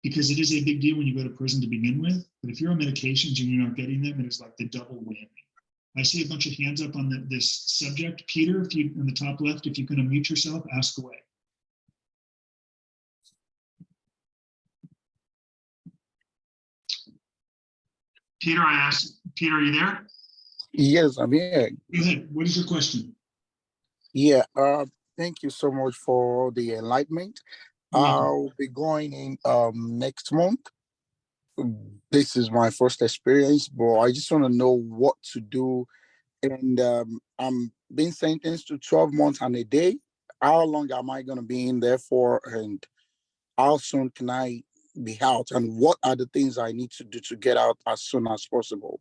because it is a big deal when you go to prison to begin with. But if you're on medications and you're not getting them, it is like the double whammy. I see a bunch of hands up on this subject. Peter, if you, in the top left, if you can unmute yourself, ask away. Peter, I asked, Peter, are you there? Yes, I'm here. Go ahead. What is your question? Yeah, thank you so much for the enlightenment. You're welcome. I'll be going in next month. This is my first experience, but I just want to know what to do. And I'm being sentenced to 12 months and a day. How long am I going to be in there for? And how soon can I be out? And what are the things I need to do to get out as soon as possible?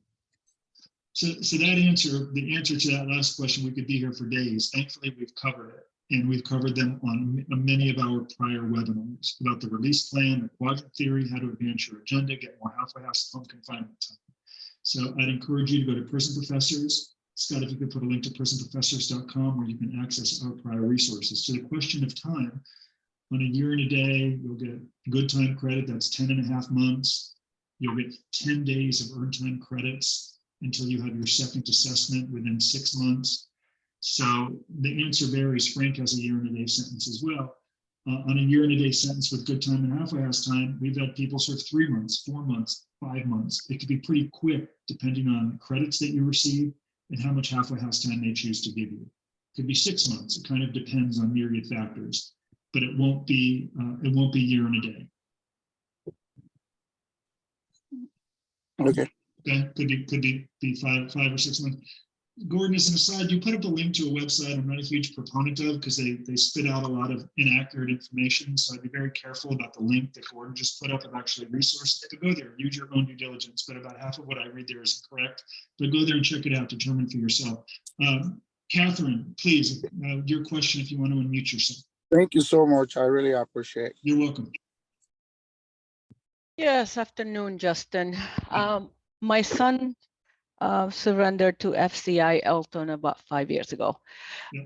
So the answer to that last question, we could be here for days. Thankfully, we've covered it. And we've covered them on many of our prior webinars about the release plan, the quadrant theory, how to advance your agenda, get more halfway house home confinement time. So I'd encourage you to go to Prison Professors. Scott, if you could put a link to prisonprofessors.com where you can access our prior resources. So the question of time, on a year and a day, you'll get good time credit, that's 10.5 months. You'll get 10 days of earned time credits until you have your second assessment within 6 months. So the answer varies. Frank has a year and a day sentence as well. On a year and a day sentence with good time and halfway house time, we've had people serve 3 months, 4 months, 5 months. It could be pretty quick depending on credits that you receive and how much halfway house time they choose to give you. It could be 6 months. It kind of depends on myriad factors, but it won't be year and a day. Okay. Okay, could be five or 6 months. Gordon, as an aside, you put up a link to a website I'm not a huge proponent of because they spit out a lot of inaccurate information. So I'd be very careful about the link that Gordon just put up of actually resources. To go there, use your own due diligence, but about half of what I read there is incorrect. But go there and check it out, determine for yourself. Catherine, please, your question if you want to unmute yourself. Thank you so much. I really appreciate it. You're welcome. Yes, afternoon, Justin. My son surrendered to FCI Elton about 5 years ago.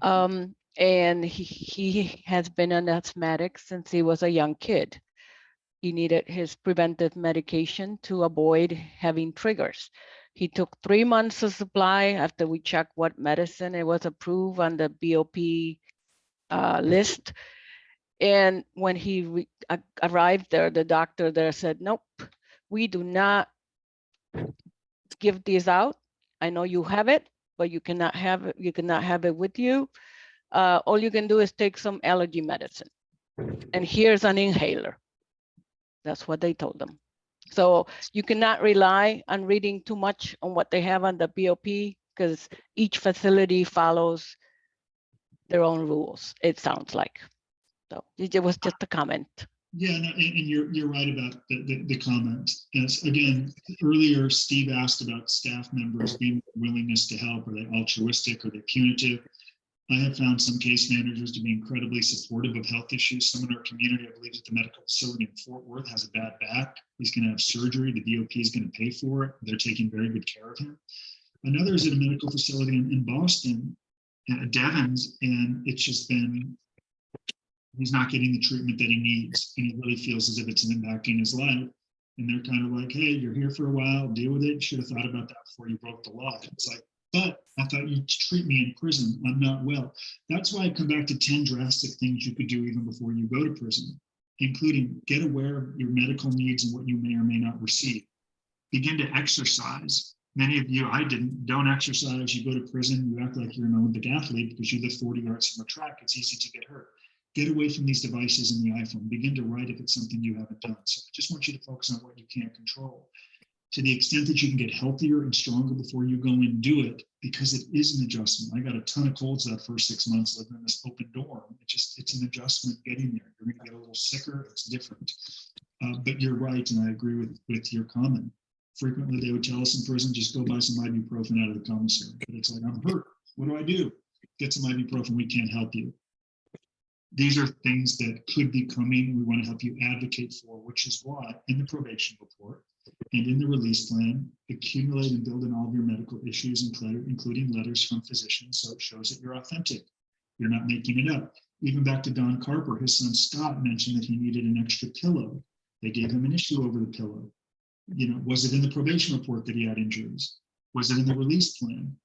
And he has been an asthmatic since he was a young kid. He needed his preventive medication to avoid having triggers. He took 3 months of supply after we checked what medicine it was approved on the BOP list. And when he arrived there, the doctor there said, nope, we do not give these out. I know you have it, but you cannot have it. You cannot have it with you. All you can do is take some allergy medicine. And here's an inhaler. That's what they told them. So you cannot rely on reading too much on what they have on the BOP because each facility follows their own rules, it sounds like. So it was just a comment. Yeah, no, and you're right about the comment. Yes, again, earlier Steve asked about staff members being willingness to help. Are they altruistic? Are they punitive? I have found some case managers to be incredibly supportive of health issues. Someone in our community, I believe at the medical facility in Fort Worth, has a bad back. He's going to have surgery. The BOP is going to pay for it. They're taking very good care of him. Another is at a medical facility in Boston, Devon's, and it's just been, he's not getting the treatment that he needs, and he really feels as if it's impacting his life. And they're kind of like, hey, you're here for a while, deal with it. You should have thought about that before you broke the law. It's like, but I thought you'd treat me in prison. I'm not well. That's why I come back to 10 drastic things you could do even before you go to prison, including get aware of your medical needs and what you may or may not receive. Begin to exercise. Many of you, I didn't, don't exercise. You go to prison, you act like you're an Olympic athlete because you live 40 yards from a track. It's easy to get hurt. Get away from these devices in the iPhone. Begin to write if it's something you haven't done. So I just want you to focus on what you can't control. To the extent that you can get healthier and stronger before you go and do it, because it is an adjustment. I got a ton of colds that first 6 months living in this open dorm. It's an adjustment getting there. You're going to get a little sicker. It's different. But you're right, and I agree with your comment. Frequently, they would tell us in prison, just go buy some ibuprofen out of the commissary. But it's like, I'm hurt. What do? Get some ibuprofen. We can't help you. These are things that could be coming. We want to help you advocate for, which is why in the probation report and in the release plan, accumulate and build in all of your medical issues, including letters from physicians, so it shows that you're authentic. You're not making it up. Even back to Don Carper, his son Scott mentioned that he needed an extra pillow. They gave him an issue over the pillow. You know, was it in the probation report that he had injuries? Was it in the release plan?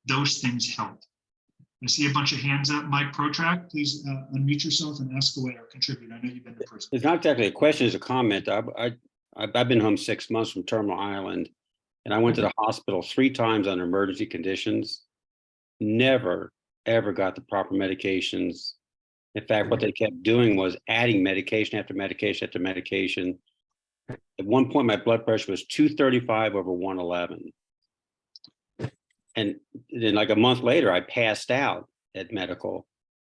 Those things help. I see a bunch of hands up. Mike Protrack, please unmute yourself and ask away or contribute. I know you've been to prison. It's not exactly a question, it's a comment. I've been home 6 months from Terminal Island. And I went to the hospital 3 times under emergency conditions. Never, ever got the proper medications. In fact, what they kept doing was adding medication after medication after medication. At one point, my blood pressure was 235 over 111. And then like a month later, I passed out at medical.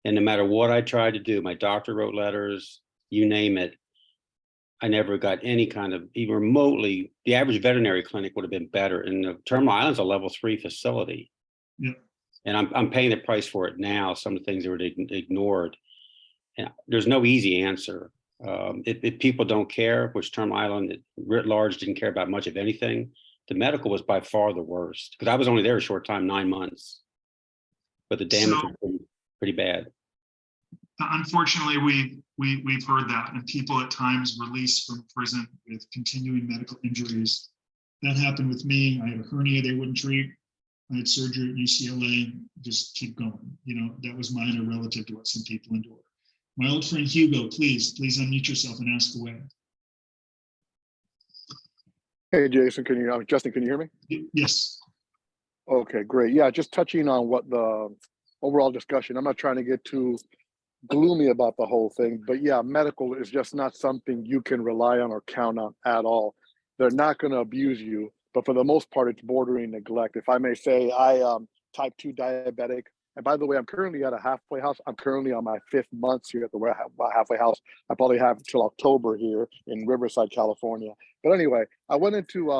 And no matter what I tried to do, my doctor wrote letters, you name it, I never got any kind of, even remotely, the average veterinary clinic would have been better. And the Terminal Island's a level 3 facility. Yeah. And I'm paying the price for it now. Some of the things that were ignored. And there's no easy answer. If people don't care, which Terminal Island writ large didn't care about much of anything, the medical was by far the worst, because I was only there a short time, 9 months. But the damage was pretty bad. Unfortunately, we've heard that, and people at times released from prison with continuing medical injuries. That happened with me. I had a hernia they wouldn't treat. I had surgery at UCLA. Just keep going. You know, that was minor relative to what some people endure. My old friend Hugo, please unmute yourself and ask away. Hey, Jason, Justin, can you hear me? Yes. Okay, great. Yeah, just touching on what the overall discussion. I'm not trying to get too gloomy about the whole thing, but yeah, medical is just not something you can rely on or count on at all. They're not going to abuse you, but for the most part, it's bordering neglect. If I may say, I type 2 diabetic. And by the way, I'm currently at a halfway house. I'm currently on my 5th month here at the halfway house. I probably have until October here in Riverside, California. But anyway, I went into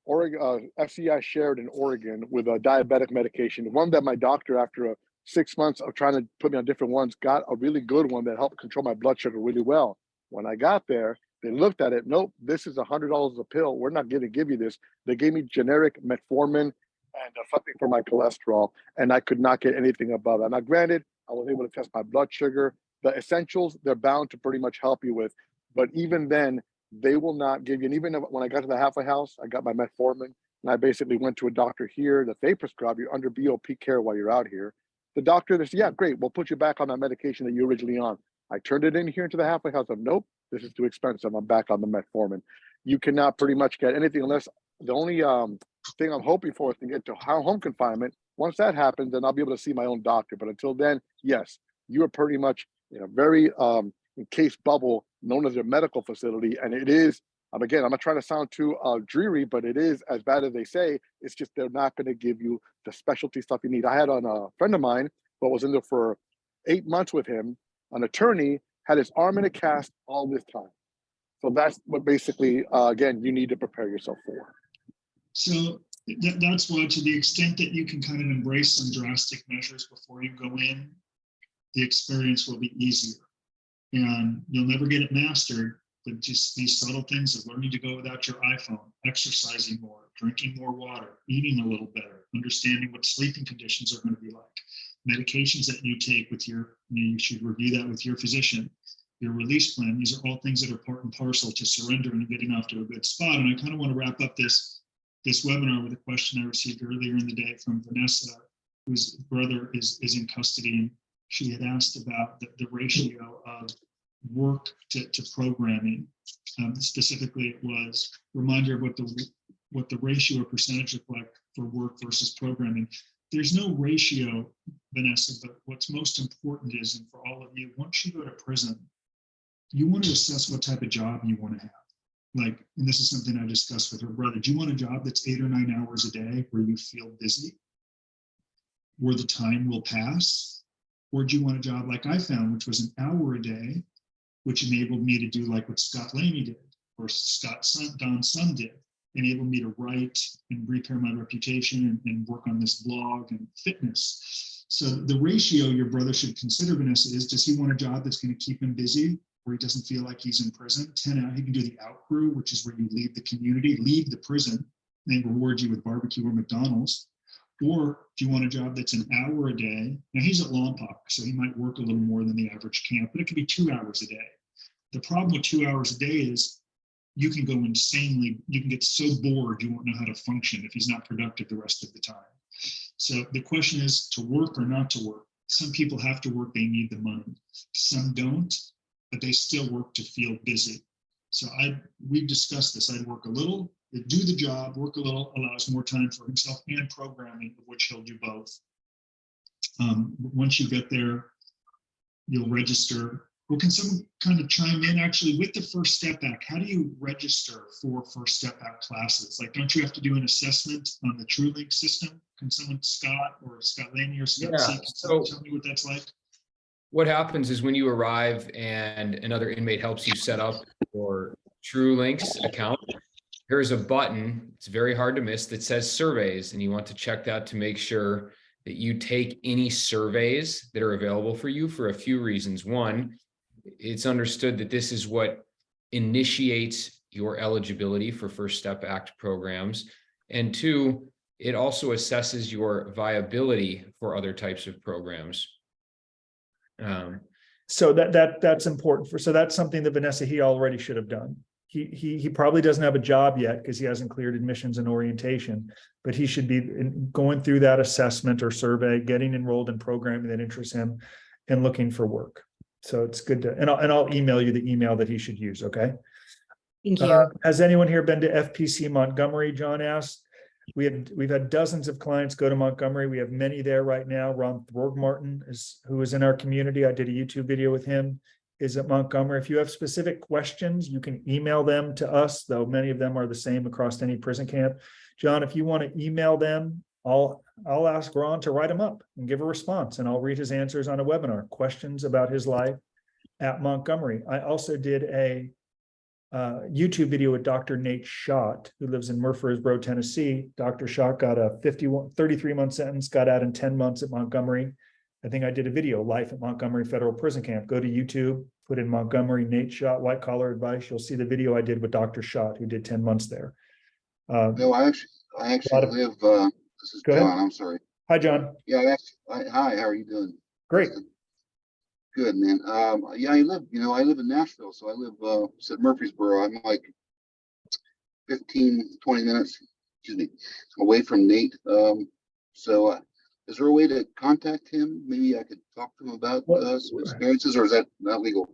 Oregon, FCI shared in Oregon with a diabetic medication, one that my doctor, after 6 months of trying to put me on different ones, got a really good one that helped control my blood sugar really well. When I got there, they looked at it. Nope, this is $100 a pill. We're not going to give you this. They gave me generic metformin and something for my cholesterol, and I could not get anything above that. Now, granted, I was able to test my blood sugar. The essentials, they're bound to pretty much help you with, but even then, they will not give you. And even when I got to the halfway house, I got my metformin, and I basically went to a doctor here that they prescribe you under BOP care while you're out here. The doctor, they said, yeah, great, we'll put you back on that medication that you're originally on. I turned it in here into the halfway house. Of nope, this is too expensive. I'm back on the metformin. You cannot pretty much get anything unless the only thing I'm hoping for is to get to home confinement. Once that happens, then I'll be able to see my own doctor. But until then, yes, you are pretty much in a very encased bubble known as a medical facility. And it is, again, I'm not trying to sound too dreary, but it is as bad as they say. It's just they're not going to give you the specialty stuff you need. I had on a friend of mine, but was in there for 8 months with him, an attorney, had his arm in a cast all this time. So that's what basically, again, you need to prepare yourself for. So that's why, to the extent that you can kind of embrace some drastic measures before you go in, the experience will be easier. And you'll never get it mastered, but just these subtle things of learning to go without your iPhone, exercising more, drinking more water, eating a little better, understanding what sleeping conditions are going to be like, medications that you take with you should review that with your physician, your release plan. These are all things that are part and parcel to surrender and getting off to a good spot. And I kind of want to wrap up this webinar with a question I received earlier in the day from Vanessa, whose brother is in custody. And she had asked about the ratio of work to programming. Specifically, it was a reminder of what the ratio or percentage look like for work versus programming. There's no ratio, Vanessa, but what's most important is, and for all of you, once you go to prison, you want to assess what type of job you want to have. Like, and this is something I discussed with her brother. Do you want a job that's 8 or 9 hours a day where you feel busy, where the time will pass? Or do you want a job like I found, which was an hour a day, which enabled me to do like what Scott Laney did, or Don Sun did, enabled me to write and repair my reputation and work on this blog and fitness. So the ratio your brother should consider, Vanessa, is, does he want a job that's going to keep him busy, where he doesn't feel like he's in prison? 10 out, he can do the out crew, which is where you leave the community, leave the prison, and they reward you with barbecue or McDonald's. Or do you want a job that's an hour a day? Now he's at Lompoc, so he might work a little more than the average camp, but it could be 2 hours a day. The problem with 2 hours a day is you can go insanely, you can get so bored you won't know how to function if he's not productive the rest of the time. So the question is, to work or not to work. Some people have to work, they need the money. Some don't, but they still work to feel busy. So we've discussed this. I'd work a little, do the job, work a little, allows more time for himself and programming, of which he'll do both. Once you get there, you'll register. Well, can someone kind of chime in actually with the First Step Act? How do you register for First Step Act classes? Like, don't you have to do an assessment on the TrueLink system? Can someone, Scott or Scott Laney or Scott C, Yeah, can someone so- tell me what that's like? What happens is when you arrive and another inmate helps you set up your TrueLinks account, there's a button, it's very hard to miss, that says surveys, and you want to check that to make sure that you take any surveys that are available for you for a few reasons. One, it's understood that this is what initiates your eligibility for First Step Act programs. And two, it also assesses your viability for other types of programs. So that's important so that's something that Vanessa, he already should have done. He probably doesn't have a job yet because he hasn't cleared admissions and orientation, but he should be going through that assessment or survey, getting enrolled in programming that interests him, and looking for work. So it's good to, and I'll email you the email that he should use. Okay. Thank you. Has anyone here been to FPC Montgomery? John asked. We've had dozens of clients go to Montgomery. We have many there right now. Ron Throgmartin who is in our community. I did a YouTube video with him, is at Montgomery. If you have specific questions, you can email them to us, though many of them are the same across any prison camp. John, if you want to email them, I'll ask Ron to write them up and give a response, and I'll read his answers on a webinar, questions about his life at Montgomery. I also did a YouTube video with Dr. Nate Schott, who lives in Murfreesboro, Tennessee. Dr. Schott got a 33-month sentence, got out in 10 months at Montgomery. I think I did a video, Life at Montgomery Federal Prison Camp. Go to YouTube, put in Montgomery, Nate Schott, white collar advice. You'll see the video I did with Dr. Schott, who did 10 months there. No, I actually live, this is Go ahead. John, I'm sorry. Hi, John. Yeah, hi, how are you doing? Great. Good, man. Yeah, I live in Nashville, so I live, at Murfreesboro. I'm like 15, 20 minutes, away from Nate. So is there a way to contact him? Maybe I could talk to him about some experiences, or is that not legal?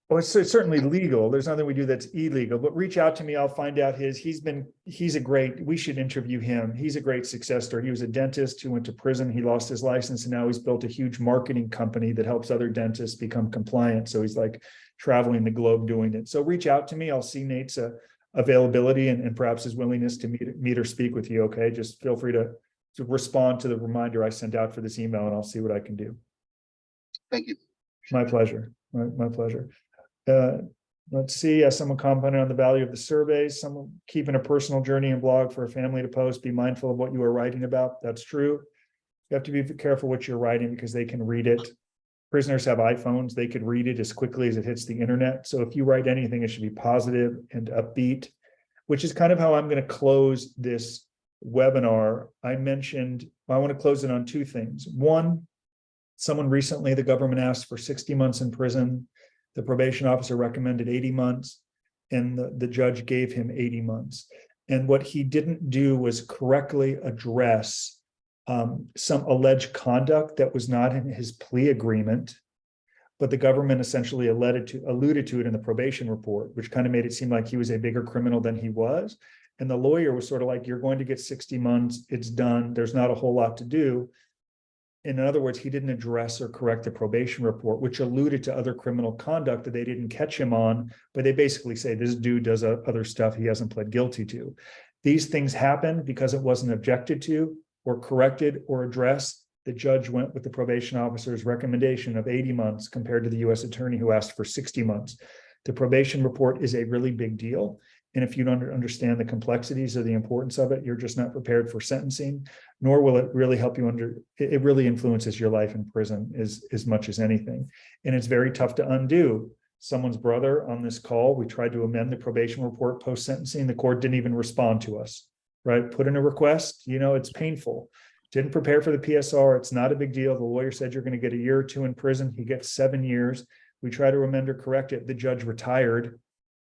Well, it's certainly legal. There's nothing we do that's illegal, but reach out to me. I'll find out we should interview him. He's a great success story. He was a dentist who went to prison. He lost his license, and now he's built a huge marketing company that helps other dentists become compliant. So he's like traveling the globe doing it. So reach out to me. I'll see Nate's availability and perhaps his willingness to meet or speak with you. Okay. Just feel free to respond to the reminder I sent out for this email, and I'll see what I can do. Thank you. My pleasure. My pleasure. Let's see, someone commented on the value of the surveys. Someone keeping a personal journey and blog for a family to post. Be mindful of what you are writing about. That's true. You have to be careful what you're writing because they can read it. Prisoners have iPhones. They could read it as quickly as it hits the internet. So if you write anything, it should be positive and upbeat, which is kind of how I'm going to close this webinar. I want to close it on two things. One, someone recently, the government asked for 60 months in prison. The probation officer recommended 80 months, and the judge gave him 80 months. And what he didn't do was correctly address some alleged conduct that was not in his plea agreement, but the government essentially alluded to it in the probation report, which kind of made it seem like he was a bigger criminal than he was. And the lawyer was sort of like, you're going to get 60 months, it's done, there's not a whole lot to do. In other words, he didn't address or correct the probation report, which alluded to other criminal conduct that they didn't catch him on, but they basically say this dude does other stuff he hasn't pled guilty to. These things happen because it wasn't objected to or corrected or addressed. The judge went with the probation officer's recommendation of 80 months compared to the U.S. attorney who asked for 60 months. The probation report is a really big deal. And if you don't understand the complexities or the importance of it, you're just not prepared for sentencing, nor will it really help you it really influences your life in prison as much as anything. And it's very tough to undo. Someone's brother on this call, we tried to amend the probation report post-sentencing. The court didn't even respond to us, right? Put in a request, it's painful. Didn't prepare for the PSR. It's not a big deal. The lawyer said you're going to get a year or two in prison. He gets 7 years. We try to amend or correct it. The judge retired.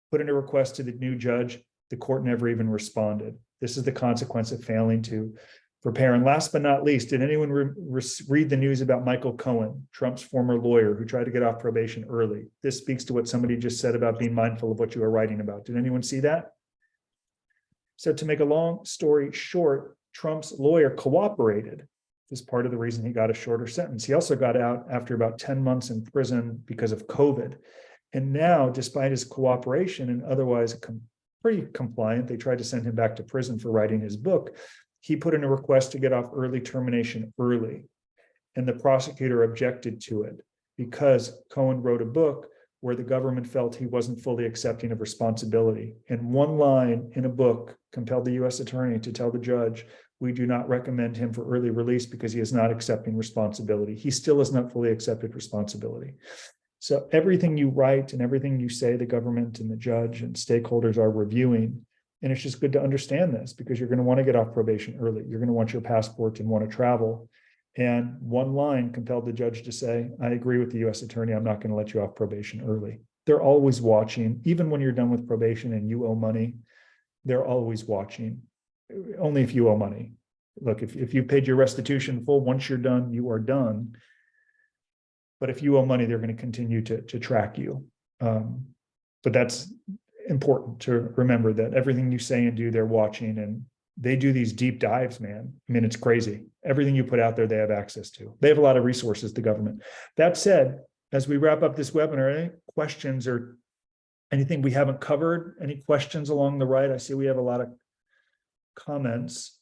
Put in a request to the new judge. The court never even responded. This is the consequence of failing to prepare. And last but not least, did anyone read the news about Michael Cohen, Trump's former lawyer who tried to get off probation early? This speaks to what somebody just said about being mindful of what you are writing about. Did anyone see that? So to make a long story short, Trump's lawyer cooperated. Is part of the reason he got a shorter sentence. He also got out after about 10 months in prison because of COVID. And now, despite his cooperation and otherwise pretty compliant, they tried to send him back to prison for writing his book. He put in a request to get off early termination early. And the prosecutor objected to it because Cohen wrote a book where the government felt he wasn't fully accepting of responsibility. And one line in a book compelled the US attorney to tell the judge, we do not recommend him for early release because he is not accepting responsibility. He still has not fully accepted responsibility. So everything you write and everything you say, the government and the judge and stakeholders are reviewing. And it's just good to understand this because you're going to want to get off probation early. You're going to want your passport and want to travel. And one line compelled the judge to say, I agree with the US attorney. I'm not going to let you off probation early. They're always watching. Even when you're done with probation and you owe money, they're always watching. Only if you owe money. Look, if you paid your restitution full, once you're done, you are done. But if you owe money, they're going to continue to track you. But that's important to remember that everything you say and do, they're watching, and they do these deep dives, man. I mean, it's crazy. Everything you put out there, they have access to. They have a lot of resources, the government. That said, as we wrap up this webinar, any questions or anything we haven't covered? Any questions along the right? I see we have a lot of comments.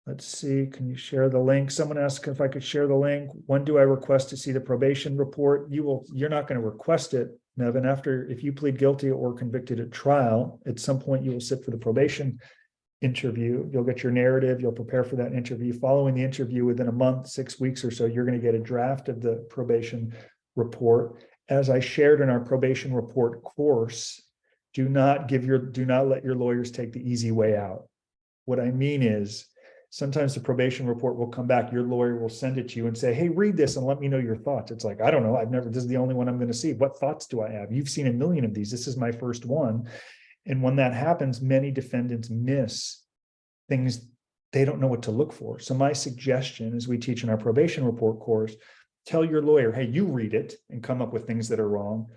Let's see, can you share the link? Someone asked if I could share the link. When do I request to see the probation report? You're not going to request it, Nevin. If you plead guilty or convicted at trial, at some point you will sit for the probation interview. You'll get your narrative, you'll prepare for that interview. Following the interview, within a month, 6 weeks or so, you're going to get a draft of the probation report. As I shared in our probation report course, do not let your lawyers take the easy way out. What I mean is, sometimes the probation report will come back, your lawyer will send it to you and say, hey, read this and let me know your thoughts. It's like, I don't know, this is the only one I'm going to see. What thoughts do I have? You've seen a million of these. This is my first one. And when that happens, many defendants miss things they don't know what to look for. So my suggestion, as we teach in our probation report course, tell your lawyer, hey, you read it and come up with things that are wrong.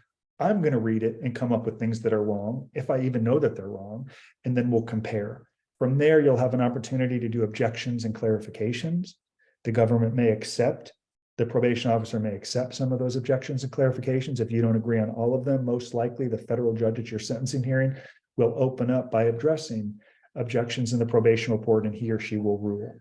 I'm going to read it and come up with things that are wrong, if I even know that they're wrong, and then we'll compare. From there, you'll have an opportunity to do objections and clarifications. The government may accept, the probation officer may accept some of those objections and clarifications. If you don't agree on all of them, most likely the federal judge at your sentencing hearing will open up by addressing objections in the probation report, and he or she will rule.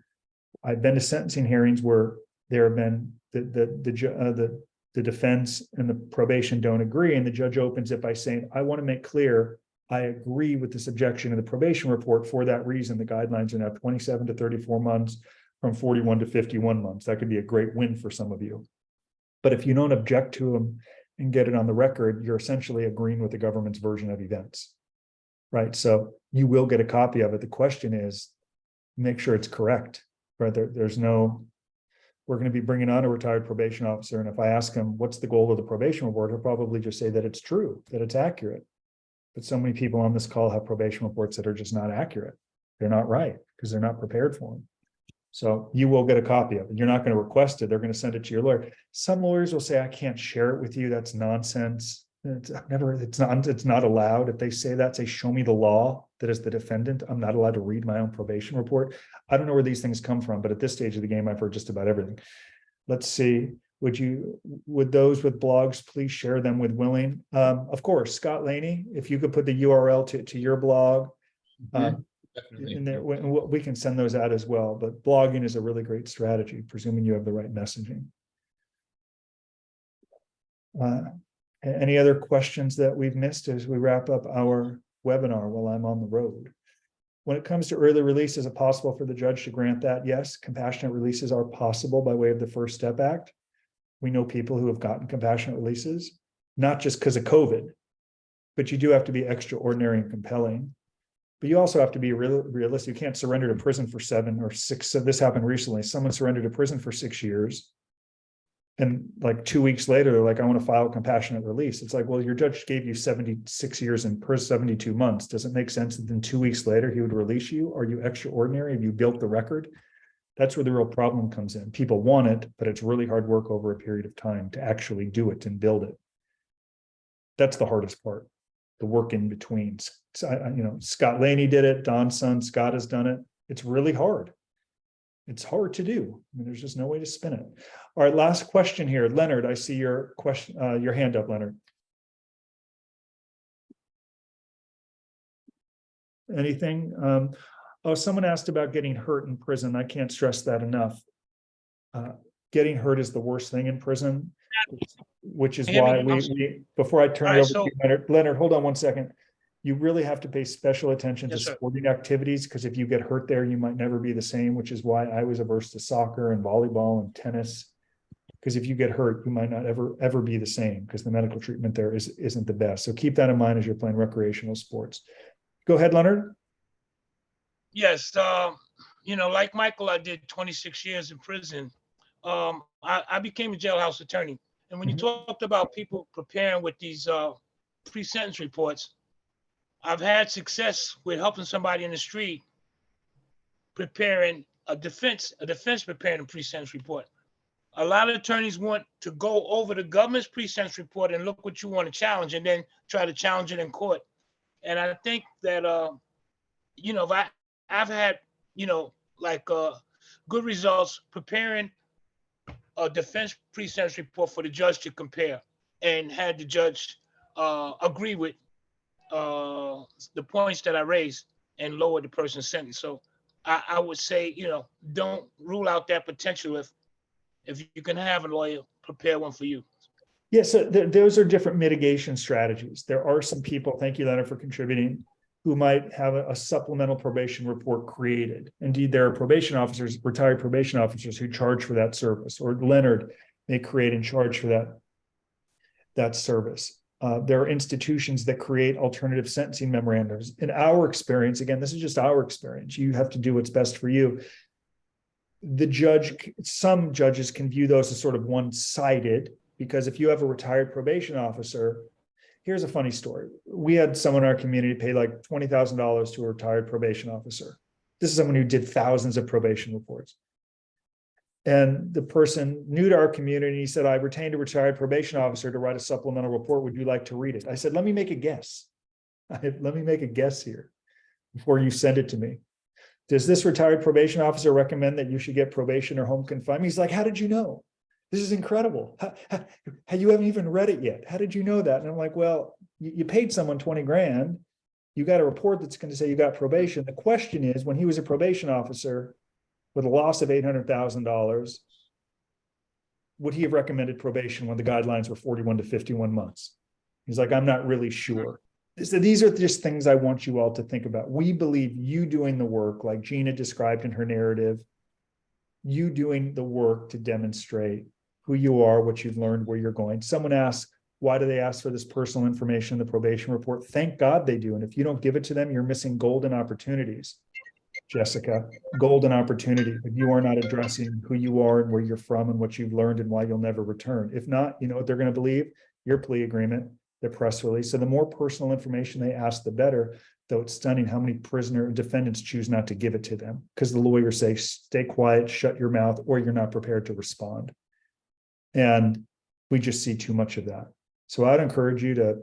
I've been to sentencing hearings where there have been the defense and the probation don't agree, and the judge opens it by saying, I want to make clear I agree with this objection in the probation report. For that reason, the guidelines are now 27 to 34 months from 41 to 51 months. That could be a great win for some of you. But if you don't object to them and get it on the record, you're essentially agreeing with the government's version of events, right? So you will get a copy of it. The question is, make sure it's correct, right? We're going to be bringing on a retired probation officer. And if I ask him, what's the goal of the probation report? He'll probably just say that it's true, that it's accurate. But so many people on this call have probation reports that are just not accurate. They're not right because they're not prepared for them. So you will get a copy of it. You're not going to request it. They're going to send it to your lawyer. Some lawyers will say, I can't share it with you. That's nonsense. It's not allowed. If they say that, say, show me the law that is the defendant. I'm not allowed to read my own probation report. I don't know where these things come from, but at this stage of the game, I've heard just about everything. Let's see. Would those with blogs please share them with Willing? Of course, Scott Laney, if you could put the URL to your blog, in there, we can send those out as well. But blogging is a really great strategy, presuming you have the right messaging. Any other questions that we've missed as we wrap up our webinar while I'm on the road? When it comes to early release, is it possible for the judge to grant that? Yes, compassionate releases are possible by way of the First Step Act. We know people who have gotten compassionate releases, not just because of COVID, but you do have to be extraordinary and compelling. But you also have to be realistic. You can't surrender to prison for 7 or 6. So this happened recently. Someone surrendered to prison for 6 years. And like 2 weeks later, they're like, I want to file a compassionate release. It's like, well, your judge gave you 76 years in prison, 72 months. Does it make sense that then 2 weeks later he would release you? Are you extraordinary? Have you built the record? That's where the real problem comes in. People want it, but it's really hard work over a period of time to actually do it and build it. That's the hardest part. the work in between. So, Scott Laney did it. Don's son, Scott, has done it. It's really hard. It's hard to do. I mean, there's just no way to spin it. All right, last question here. Leonard, I see your question, your hand up, Leonard. Anything? Oh, someone asked about getting hurt in prison. I can't stress that enough. Getting hurt is the worst thing in prison, which is why we before I turn it over to you, Leonard, hold on one second. You really have to pay special attention to sporting activities, because if you get hurt there, you might never be the same, which is why I was averse to soccer and volleyball and tennis. Because if you get hurt, you might not ever be the same, because the medical treatment there isn't the best. So keep that in mind as you're playing recreational sports. Go ahead, Leonard. Yes, like Michael, I did 26 years in prison. I became a jailhouse attorney. And when you talked about people preparing with these pre-sentence reports, I've had success with helping somebody in the street preparing a defense preparing a pre-sentence report. A lot of attorneys want to go over the government's pre-sentence report and look what you want to challenge and then try to challenge it in court. And I think that, I've had, good results preparing a defense pre-sentence report for the judge to compare, and had the judge agree with the points that I raised and lower the person's sentence. So I would say, don't rule out that potential if you can have a lawyer prepare one for you. Yes, so those are different mitigation strategies. There are some people, thank you, Leonard, for contributing, who might have a supplemental probation report created. Indeed, there are probation officers, retired probation officers, who charge for that service, or Leonard may create and charge for that service. There are institutions that create alternative sentencing memorandums. In our experience, again, this is just our experience, you have to do what's best for you. Some judges can view those as sort of one-sided, because if you have a retired probation officer, here's a funny story. We had someone in our community pay like $20,000 to a retired probation officer. This is someone who did thousands of probation reports. And the person new to our community, he said, I retained a retired probation officer to write a supplemental report. Would you like to read it? I said, let me make a guess. Let me make a guess here before you send it to me. Does this retired probation officer recommend that you should get probation or home confinement? He's like, how did you know? This is incredible. You haven't even read it yet. How did you know that? And I'm like, well, you paid someone 20 grand. You got a report that's going to say you got probation. The question is, when he was a probation officer with a loss of $800,000, would he have recommended probation when the guidelines were 41 to 51 months? He's like, I'm not really sure. So these are just things I want you all to think about. We believe you doing the work, like Gina described in her narrative, you doing the work to demonstrate who you are, what you've learned, where you're going. Someone asks, why do they ask for this personal information in the probation report? Thank God they do. And if you don't give it to them, you're missing golden opportunities. Jessica, golden opportunity, if you are not addressing who you are and where you're from and what you've learned and why you'll never return. If not, you know what they're going to believe? Your plea agreement, the press release. So the more personal information they ask, the better. Though it's stunning how many defendants choose not to give it to them, because the lawyers say, stay quiet, shut your mouth, or you're not prepared to respond. And we just see too much of that. So I'd encourage you to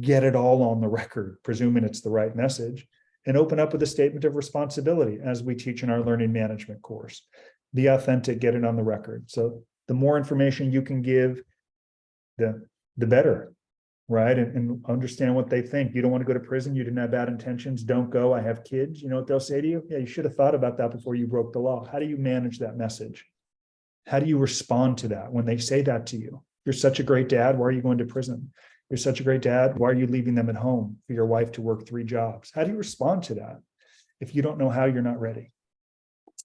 get it all on the record, presuming it's the right message, and open up with a statement of responsibility, as we teach in our learning management course. Be authentic, get it on the record. So the more information you can give, the better, right? And understand what they think. You don't want to go to prison. You didn't have bad intentions. Don't go. I have kids. You know what they'll say to you? Yeah, you should have thought about that before you broke the law. How do you manage that message? How do you respond to that when they say that to you? You're such a great dad. Why are you going to prison? You're such a great dad. Why are you leaving them at home for your wife to work 3 jobs? How do you respond to that? If you don't know how, you're not ready.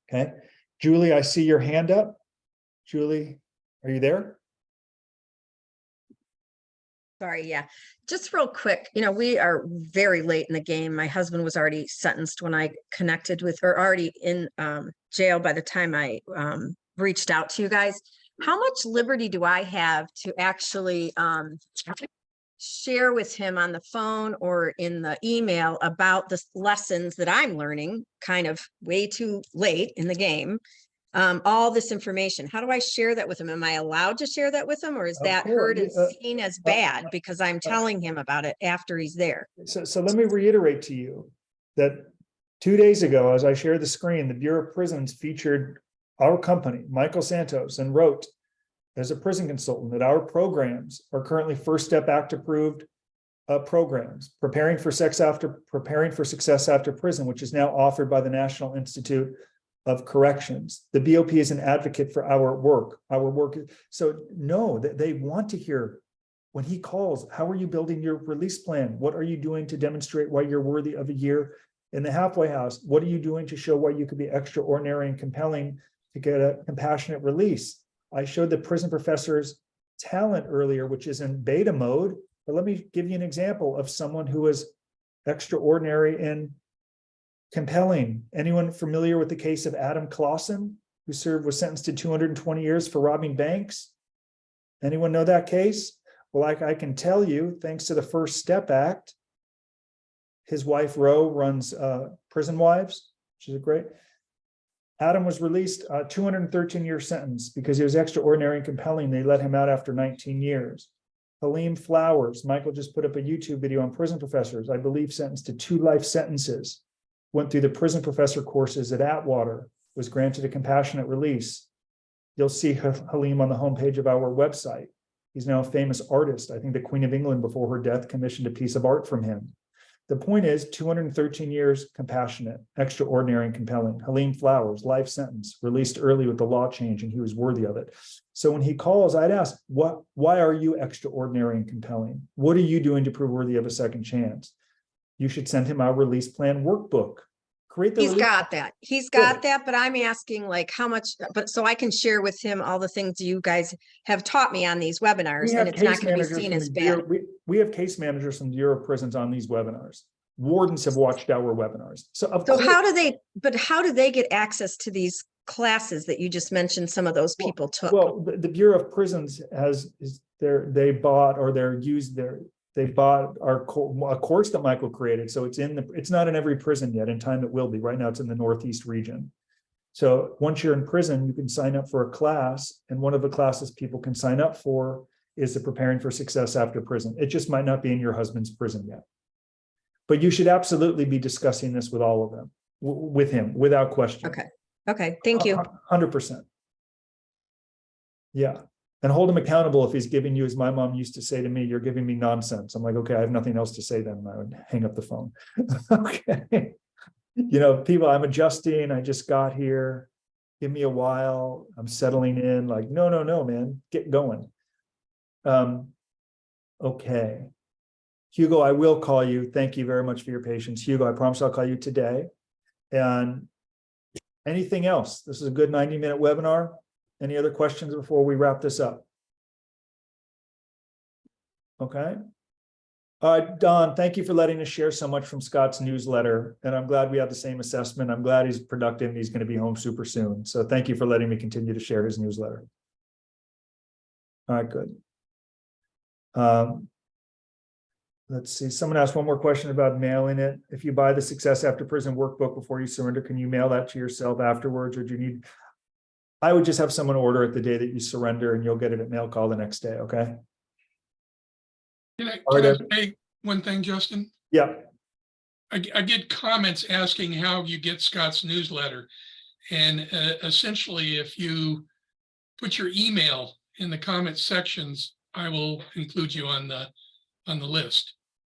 Okay. Julie, I see your hand up. Julie, are you there? Sorry, yeah. Just real quick, we are very late in the game. My husband was already sentenced when I connected with, or already in jail by the time I reached out to you guys. How much liberty do I have to actually share with him on the phone or in the email about the lessons that I'm learning kind of way too late in the game? all this information. How do I share that with him? Am I allowed to share that with him, or is Of that course, heard and seen as bad because I'm telling him about it after he's there? So let me reiterate to you that 2 days ago, as I shared the screen, the Bureau of Prisons featured our company, Michael Santos, and wrote as a prison consultant that our programs are currently First Step Act approved programs, preparing for success after prison, which is now offered by the National Institute of Corrections. The BOP is an advocate for our work. So no, they want to hear when he calls, how are you building your release plan? What are you doing to demonstrate why you're worthy of a year in the halfway house? What are you doing to show why you could be extraordinary and compelling to get a compassionate release? I showed the prison professor's talent earlier, which is in beta mode, but let me give you an example of someone who was extraordinary and compelling. Anyone familiar with the case of Adam Clausen, who was sentenced to 220 years for robbing banks? Anyone know that case? Well, I can tell you, thanks to the First Step Act, his wife Ro runs Prison Wives, which is a great. Adam was released 213-year sentence because he was extraordinary and compelling. They let him out after 19 years. Halim Flowers, Michael just put up a YouTube video on prison professors, I believe sentenced to 2 life sentences, went through the prison professor courses at Atwater, was granted a compassionate release. You'll see Halim on the homepage of our website. He's now a famous artist. I think the Queen of England before her death commissioned a piece of art from him. The point is 213 years, compassionate, extraordinary and compelling. Halim Flowers, life sentence, released early with the law change, and he was worthy of it. So when he calls, I'd ask, why are you extraordinary and compelling? What are you doing to prove worthy of a second chance? You should send him our release plan workbook. He's got that. He's got that, but I'm asking like how much, but so I can share with him all the things you guys have taught me on these webinars, and it's not going to be seen as bad. We have case managers from the Bureau of Prisons on these webinars. Wardens have watched our webinars. So how do they get access to these classes that you just mentioned some of those people took? Well, the Bureau of Prisons they bought a course that Michael created. So it's not in every prison yet. In time it will be. Right now it's in the Northeast region. So once you're in prison, you can sign up for a class. And one of the classes people can sign up for is the Preparing for Success After Prison. It just might not be in your husband's prison yet. But you should absolutely be discussing this with all of them, with him, without question. Okay. Thank you. 100%. Yeah. And hold him accountable if he's giving you, as my mom used to say to me, you're giving me nonsense. I'm like, okay, I have nothing else to say then. And I would hang up the phone. Okay. People, I'm adjusting. I just got here. Give me a while. I'm settling in. Like, no, man, get going. Okay. Hugo, I will call you. Thank you very much for your patience. Hugo, I promise I'll call you today. And anything else? This is a good 90-minute webinar. Any other questions before we wrap this up? Okay. All right, Don, thank you for letting us share so much from Scott's newsletter. And I'm glad we have the same assessment. I'm glad he's productive and he's going to be home super soon. So thank you for letting me continue to share his newsletter. All right, good. Let's see. Someone asked one more question about mailing it. If you buy the Success After Prison workbook before you surrender, can you mail that to yourself afterwards, or do you need? I would just have someone order it the day that you surrender, and you'll get it at mail call the next day. Okay. Can I say one thing, Justin? Yeah. I get comments asking how you get Scott's newsletter, and essentially, if you put your email in the comment sections, I will include you on the list.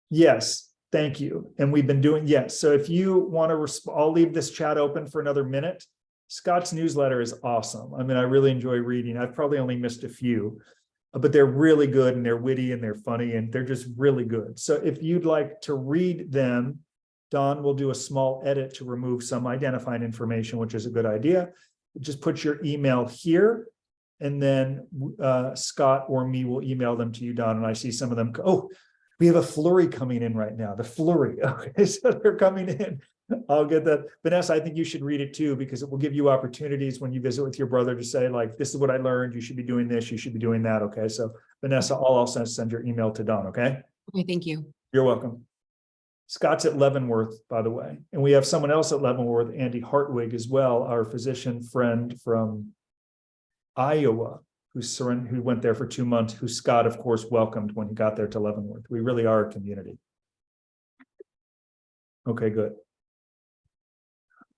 Yes, thank you. And we've been doing, yes. So if you want to, I'll leave this chat open for another minute. Scott's newsletter is awesome. I mean, I really enjoy reading. I've probably only missed a few, but they're really good and they're witty and they're funny and they're just really good. So if you'd like to read them, Don will do a small edit to remove some identifying information, which is a good idea. Just put your email here, and then Scott or me will email them to you, Don. And I see some of them. Oh, we have a flurry coming in right now. The flurry. Okay, so they're coming in. I'll get that. Vanessa, I think you should read it too, because it will give you opportunities when you visit with your brother to say, like, this is what I learned. You should be doing this. You should be doing that. Okay. So Vanessa, I'll also send your email to Don. Okay. Okay. Thank you. You're welcome. Scott's at Leavenworth, by the way, and we have someone else at Leavenworth, Andy Hartwig as well, our physician friend from Iowa, who went there for 2 months, who Scott, of course, welcomed when he got there to Leavenworth. We really are a community. Okay, good.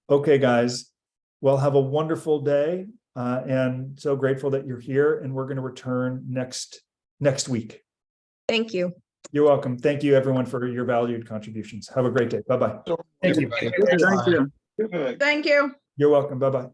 Okay, guys. Well, have a wonderful day, and so grateful that you're here. And we're going to return next week. Thank you. You're welcome. Thank you, everyone, for your valued contributions. Have a great day. Bye-bye. Thank you. Thank you. You're welcome. Bye-bye.